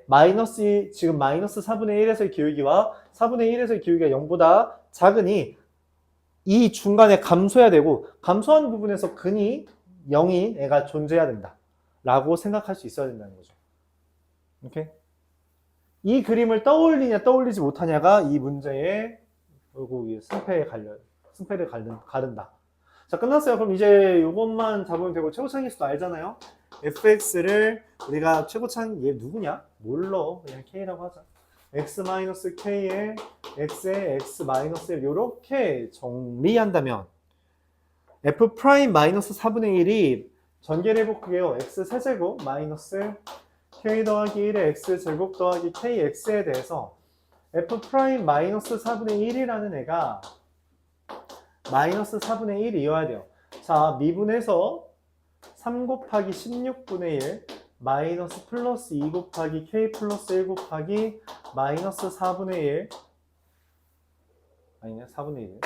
지금 마이너스 4분의 1에서의 기울기와 4분의 1에서의 기울기가 0보다 작으니 이 중간에 감소해야 되고 감소하는 부분에서 근이 0인 애가 존재해야 된다 라고 생각할 수 있어야 된다는 거죠. 오케이? 이 그림을 떠올리냐 떠올리지 못하냐가 이 문제의 결국 승패를 가른다. 자, 끝났어요. 그럼 이제 이것만 잡으면 되고 최고차항계수도 알잖아요. fx를 우리가 최고차항 얘 누구냐? 몰라. 그냥 k라고 하자. x-k에 x에 x-1 이렇게 정리한다면 f 프라임 마이너스 4분의 1이 전개를 해볼게요. x 세제곱 마이너스 k 더하기 1의 x 제곱 더하기 kx에 대해서 f 프라임 마이너스 4분의 1이라는 애가 마이너스 4분의 1이어야 돼요. 자, 미분해서 3 곱하기 16분의 1 마이너스 플러스 2 곱하기 k 플러스 1 곱하기 마이너스 4분의 1 아니냐 4분의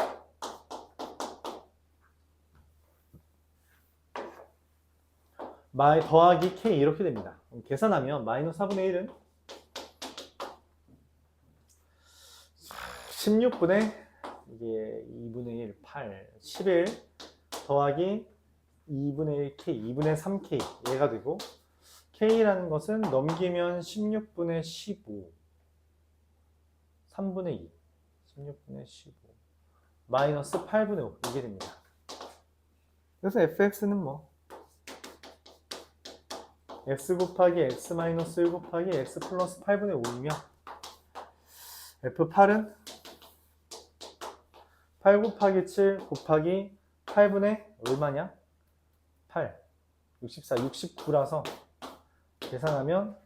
1 더하기 k 이렇게 됩니다. 계산하면 마이너스 4분의 1은 16분의 이게 2분의 1, 8, 11 더하기 2분의 1k, 2분의 3k 얘가 되고 k라는 것은 넘기면 16분의 15 3분의 2 16분의 15 마이너스 8분의 5 이게 됩니다. 그래서 fx는 뭐 x 곱하기 x 마이너스 1 곱하기 x 플러스 8분의 5이며 f8은 8 곱하기 7 곱하기 8분의 얼마냐? 8, 64, 69라서 계산하면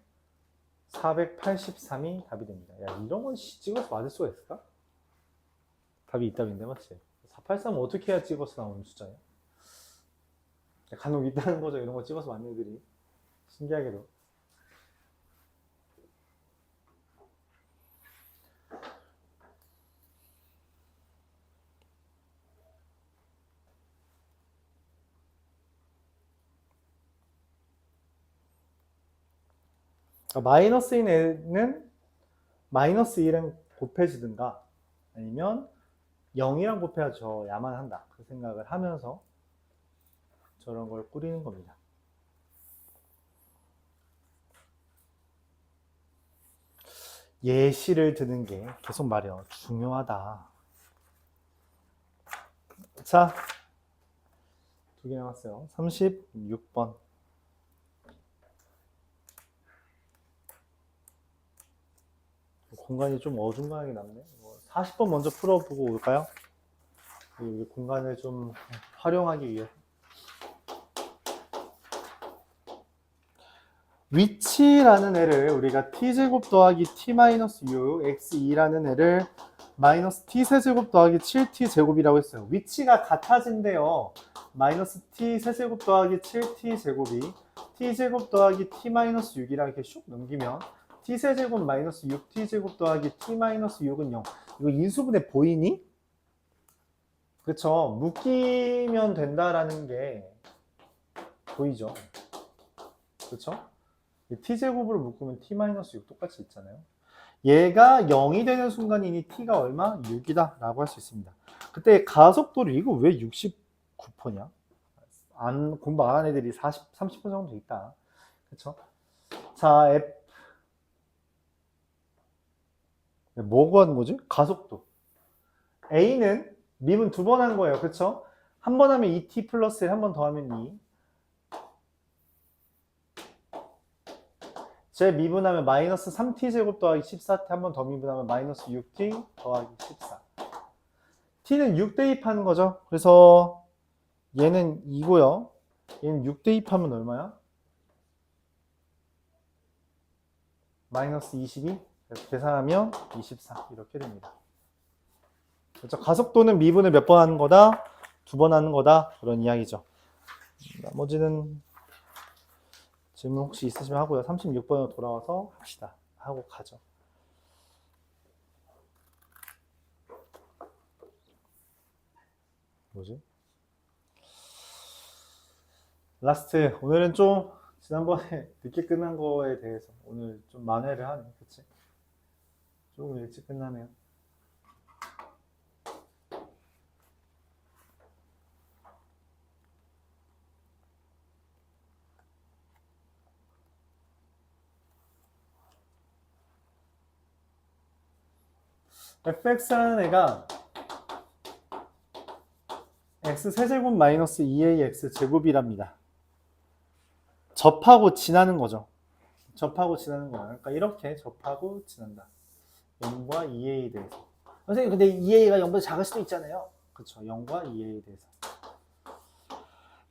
483이 답이 됩니다. 야, 이런 건 찍어서 맞을 수가 있을까? 답이 이답인데 맞지? 483은 어떻게 해야 찍어서 나오는 숫자냐? 간혹 있다는 거죠. 이런 거 찍어서 맞는 애들이. 신기하게도. 마이너스 1은 마이너스 1은 곱해지든가 아니면 0이랑 곱해야야만 한다. 그 생각을 하면서 저런 걸 꾸리는 겁니다. 예시를 드는 게 계속 말이야. 중요하다. 자, 2개 남았어요. 36번. 공간이 좀 어중간하게 남네. 40번 먼저 풀어보고 올까요? 이 공간을 좀 활용하기 위해. 위치라는 애를 우리가 t제곱 더하기 t-6 x2라는 애를 마이너스 t세제곱 더하기 7t제곱이라고 했어요. 위치가 같아진대요. 마이너스 t세제곱 더하기 7t제곱이 t제곱 더하기 t-6이라 이렇게 슉 넘기면 t세제곱 마이너스 6t제곱 더하기 t-6은 0. 이거 인수분해 보이니? 그쵸? 묶이면 된다라는 게 보이죠? 그쵸? t제곱으로 묶으면 t-6 똑같이 있잖아요. 얘가 0이 되는 순간이니 t가 얼마? 6이다 라고 할 수 있습니다. 그때 가속도를 이거 왜 69%냐? 공부 안 한 애들이 30분 정도 있다. 그쵸? 자, 뭐고 하는 거지? 가속도. A는 미분 두 번 한 거예요. 그쵸? 한 번 하면 2t 플러스 1, 한 번 더 하면 2. 제 미분하면 마이너스 3t 제곱 더하기 14t, 한 번 더 미분하면 마이너스 6t 더하기 14. t는 6 대입하는 거죠. 그래서 얘는 2고요. 얘는 6 대입하면 얼마야? 마이너스 22. 그래서 계산하면 24. 이렇게 됩니다. 그렇죠? 가속도는 미분을 몇 번 하는 거다? 두 번 하는 거다. 그런 이야기죠. 나머지는 질문 혹시 있으시면 하고요. 36번으로 돌아와서 합시다. 하고 가죠. 뭐지? 라스트. 오늘은 좀 지난번에 늦게 끝난 거에 대해서 오늘 좀 만회를 하네. 그치? 조금 일찍 끝나네요. fx라는 애가 x 세제곱 마이너스 2ax 제곱이랍니다. 접하고 지나는 거죠. 접하고 지나는 거야. 그러니까 이렇게 접하고 지난다. 0과 2a에 대해서. 선생님, 근데 2a가 0보다 작을 수도 있잖아요. 그렇죠. 0과 2a에 대해서.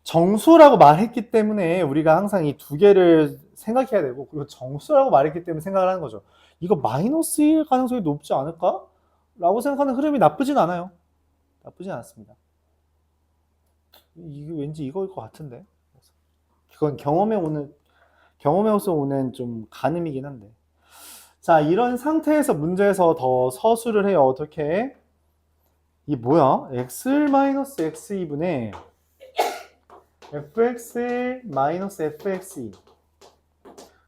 정수라고 말했기 때문에 우리가 항상 이 두 개를 생각해야 되고, 그리고 정수라고 말했기 때문에 생각을 하는 거죠. 이거 마이너스 1 가능성이 높지 않을까? 라고 생각하는 흐름이 나쁘진 않아요. 나쁘진 않습니다. 이게 왠지 이거일 것 같은데. 그건 경험에서 오는 좀 가늠이긴 한데. 자, 이런 상태에서 문제에서 더 서술을 해요. 어떻게? 이 뭐야? x-x2분의 fx-fx2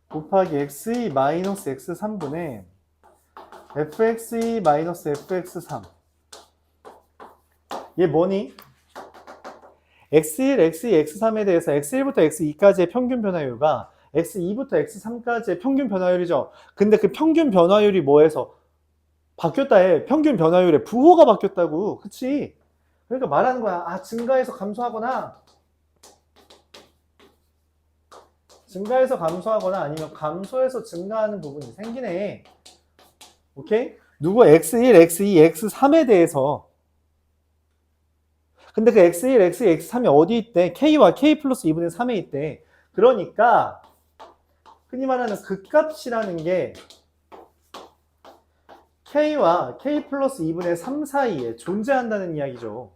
곱하기 x2-x3분의 fx2-fx3. 얘 뭐니? x1, x2, x3에 대해서 x1부터 x2까지의 평균 변화율과 x2부터 x3까지의 평균 변화율이죠. 근데 그 평균 변화율이 뭐해서 바뀌었다에 평균 변화율에 부호가 바뀌었다고. 그치? 그러니까 말하는 거야. 아, 증가해서 감소하거나 아니면 감소해서 증가하는 부분이 생기네. 오케이? 누구 x1, x2, x3에 대해서. 근데 그 x1, x2, x3이 어디 있대? k와 k 플러스 2분의 3에 있대. 그러니까 흔히 말하는 극값이라는 게 k와 k 플러스 2분의 3 사이에 존재한다는 이야기죠.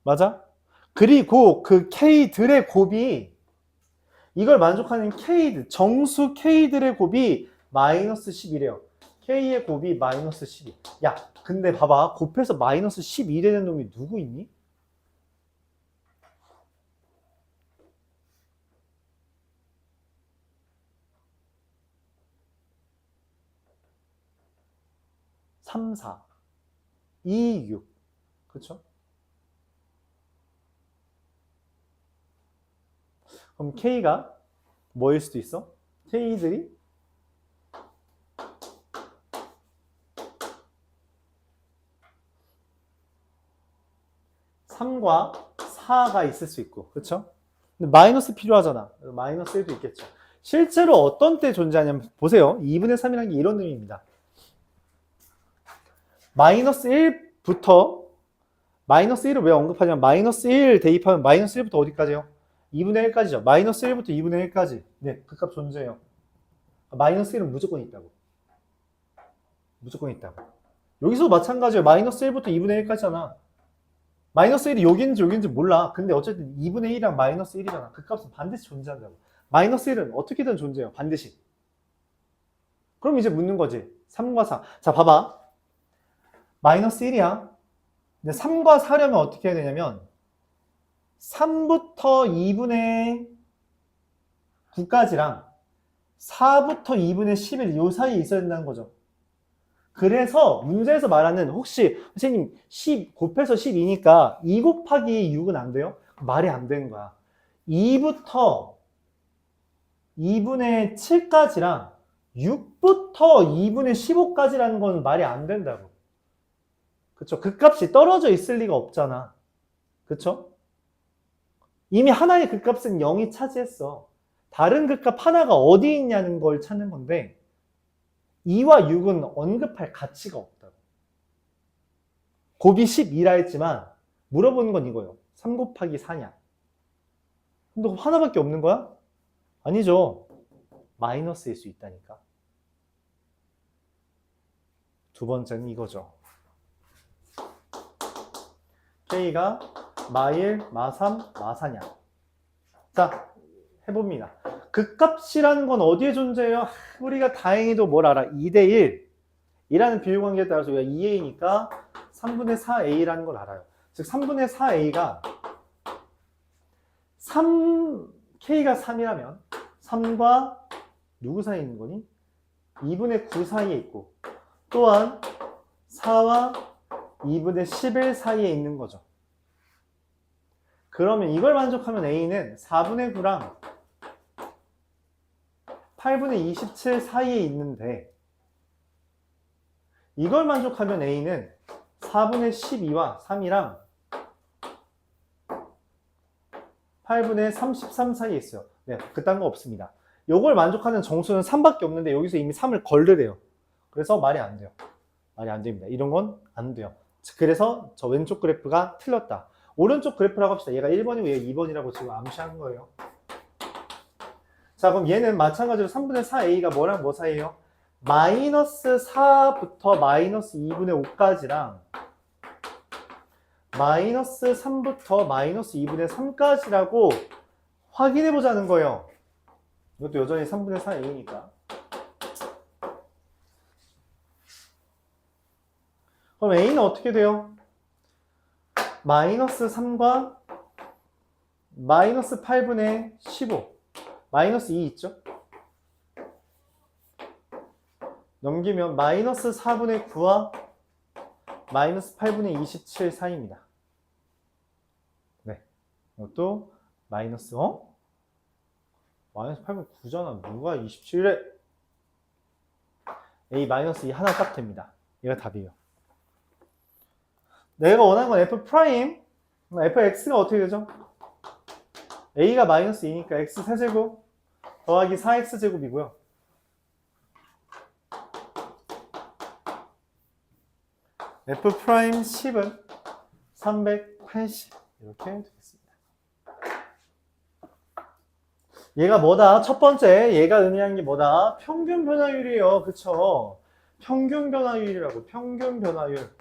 맞아? 그리고 그 k들의 곱이 이걸 만족하는 k들, 정수 k들의 곱이 마이너스 10이래요. k의 곱이 마이너스 12. 야, 근데 봐봐. 곱해서 마이너스 12 되는 놈이 누구 있니? 삼, 4, 2, 6. 그쵸? 그럼 K가 뭐일 수도 있어? K들이 3과 4가 있을 수 있고, 그쵸? 근데 마이너스 필요하잖아. 마이너스 1도 있겠죠. 실제로 어떤 때 존재하냐면, 보세요. 2분의 3이라는 게 이런 의미입니다. 마이너스 1부터, 마이너스 1을 왜 언급하냐면, 마이너스 1 대입하면 마이너스 1부터 어디까지요? 2분의 1까지죠. 마이너스 1부터 2분의 1까지. 네, 그 값 존재해요. 마이너스 1은 무조건 있다고. 무조건 있다고. 여기서 마찬가지예요. 마이너스 1부터 2분의 1까지잖아. 마이너스 1이 여기인지 몰라. 근데 어쨌든 2분의 1이랑 마이너스 1이잖아. 그 값은 반드시 존재한다고. 마이너스 1은 어떻게든 존재해요. 반드시. 그럼 이제 묻는 거지. 3과 4. 자, 봐봐. 마이너스 1이야. 근데 3과 4려면 어떻게 해야 되냐면 3부터 2분의 9까지랑 4부터 2분의 11 요 사이에 있어야 된다는 거죠. 그래서 문제에서 말하는 혹시 선생님 10 곱해서 12니까 2 곱하기 6은 안 돼요? 말이 안 되는 거야. 2부터 2분의 7까지랑 6부터 2분의 15까지라는 건 말이 안 된다고. 그쵸? 그 값이 떨어져 있을 리가 없잖아. 그쵸? 이미 하나의 그 값은 0이 차지했어. 다른 그 값 하나가 어디 있냐는 걸 찾는 건데 2와 6은 언급할 가치가 없다고. 곱이 12라 했지만 물어보는 건 이거예요. 3 곱하기 4냐? 근데 하나밖에 없는 거야? 아니죠. 마이너스일 수 있다니까. 두 번째는 이거죠. K가 마1, 마3, 마4냐. 자, 해봅니다. 극값이라는 건 어디에 존재해요? 우리가 다행히도 뭘 알아? 2대1 이라는 비율관계에 따라서 우리가 2A니까 3분의 4A라는 걸 알아요. 즉 3분의 4A가 K가 3이라면 3과 누구 사이에 있는 거니? 2분의 9 사이에 있고 또한 4와 2분의 11 사이에 있는 거죠. 그러면 이걸 만족하면 A는 4분의 9랑 8분의 27 사이에 있는데 이걸 만족하면 A는 4분의 12와 3이랑 8분의 33 사이에 있어요. 네, 그딴 거 없습니다. 요걸 만족하는 정수는 3밖에 없는데 여기서 이미 3을 걸르래요. 그래서 말이 안 돼요. 말이 안 됩니다. 이런 건 안 돼요. 그래서 저 왼쪽 그래프가 틀렸다. 오른쪽 그래프라고 합시다. 얘가 1번이고 얘가 2번이라고 지금 암시한 거예요. 자, 그럼 얘는 마찬가지로 3분의 4A가 뭐랑 뭐 사이에요? 마이너스 4부터 마이너스 2분의 5까지랑 마이너스 3부터 마이너스 2분의 3까지라고 확인해 보자는 거예요. 이것도 여전히 3분의 4A니까. 그럼 A는 어떻게 돼요? 마이너스 3과 마이너스 8분의 15 마이너스 2 있죠? 넘기면 마이너스 4분의 9와 마이너스 8분의 27 사이입니다. 네. 이것도 마이너스 마이너스 8분의 9잖아. 누가 27에 A 마이너스 2 하나 딱 됩니다. 얘가 답이에요. 내가 원하는 건 F 프라임. fx가 어떻게 되죠? A가 마이너스 2니까 x 세제곱 더하기 4x제곱이고요. F 프라임 10은 380 이렇게 되겠습니다. 얘가 뭐다? 첫 번째 얘가 의미하는 게 뭐다? 평균 변화율이에요. 그쵸? 평균 변화율이라고. 평균 변화율.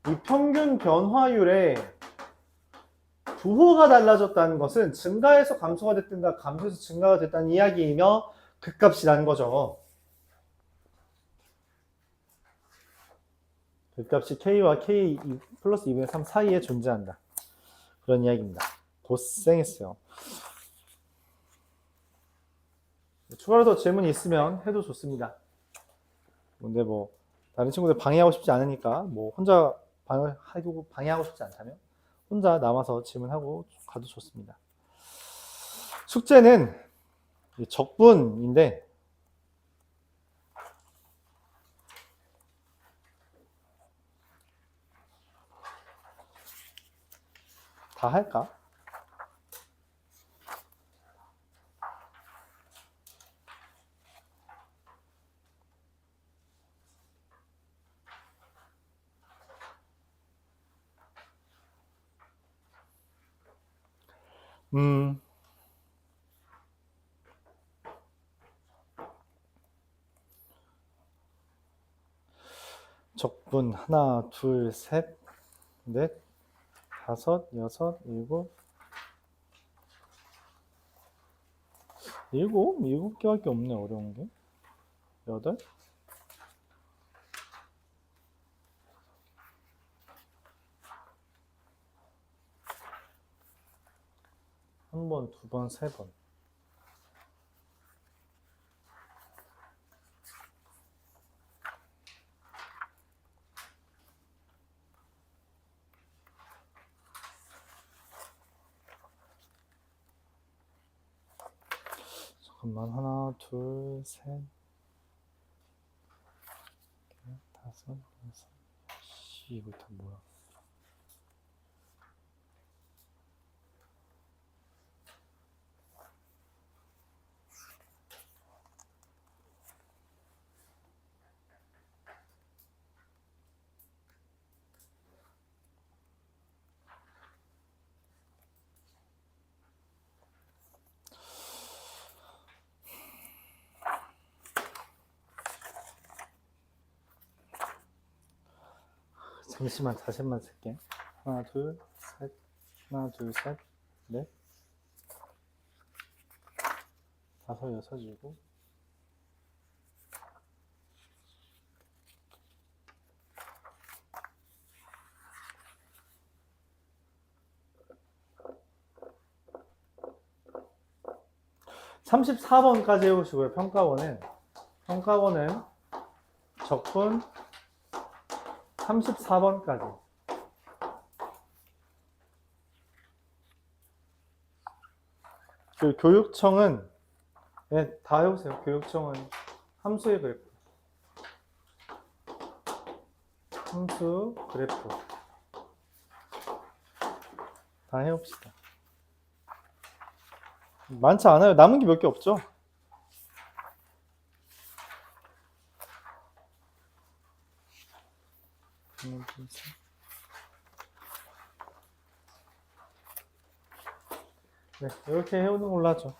이 평균 변화율에 부호가 달라졌다는 것은 증가해서 감소가 됐든가 감소해서 증가가 됐다는 이야기이며 그 값이라는 거죠. 그 값이 K와 K 플러스 2분의 3 사이에 존재한다. 그런 이야기입니다. 고생했어요. 추가로 더 질문이 있으면 해도 좋습니다. 근데 뭐 다른 친구들 방해하고 싶지 않으니까 뭐 혼자 방해하고 싶지 않다면 혼자 남아서 질문하고 가도 좋습니다. 숙제는 적분인데 다 할까? 적분 하나, 둘, 셋, 넷, 다섯, 여섯, 일곱 개밖에 없네. 어려운 게. 여덟. 한 번, 두 번, 세 번. 잠깐만. 하나, 둘, 셋, 넷, 다섯, 여섯. 씨, 이거 다 뭐야? 잠시만, 다시만 쓸게. 하나, 둘, 셋, 하나, 둘, 셋, 넷, 다섯, 여섯, 일곱. (34번까지) 해보시고요. 평가원은 적분 34번까지. 그 교육청은 네, 다 해보세요. 교육청은 함수의 그래프. 함수 그래프. 다 해봅시다. 많지 않아요. 남은 게 몇 개 없죠? 네, 이렇게 해오는 걸로 하죠.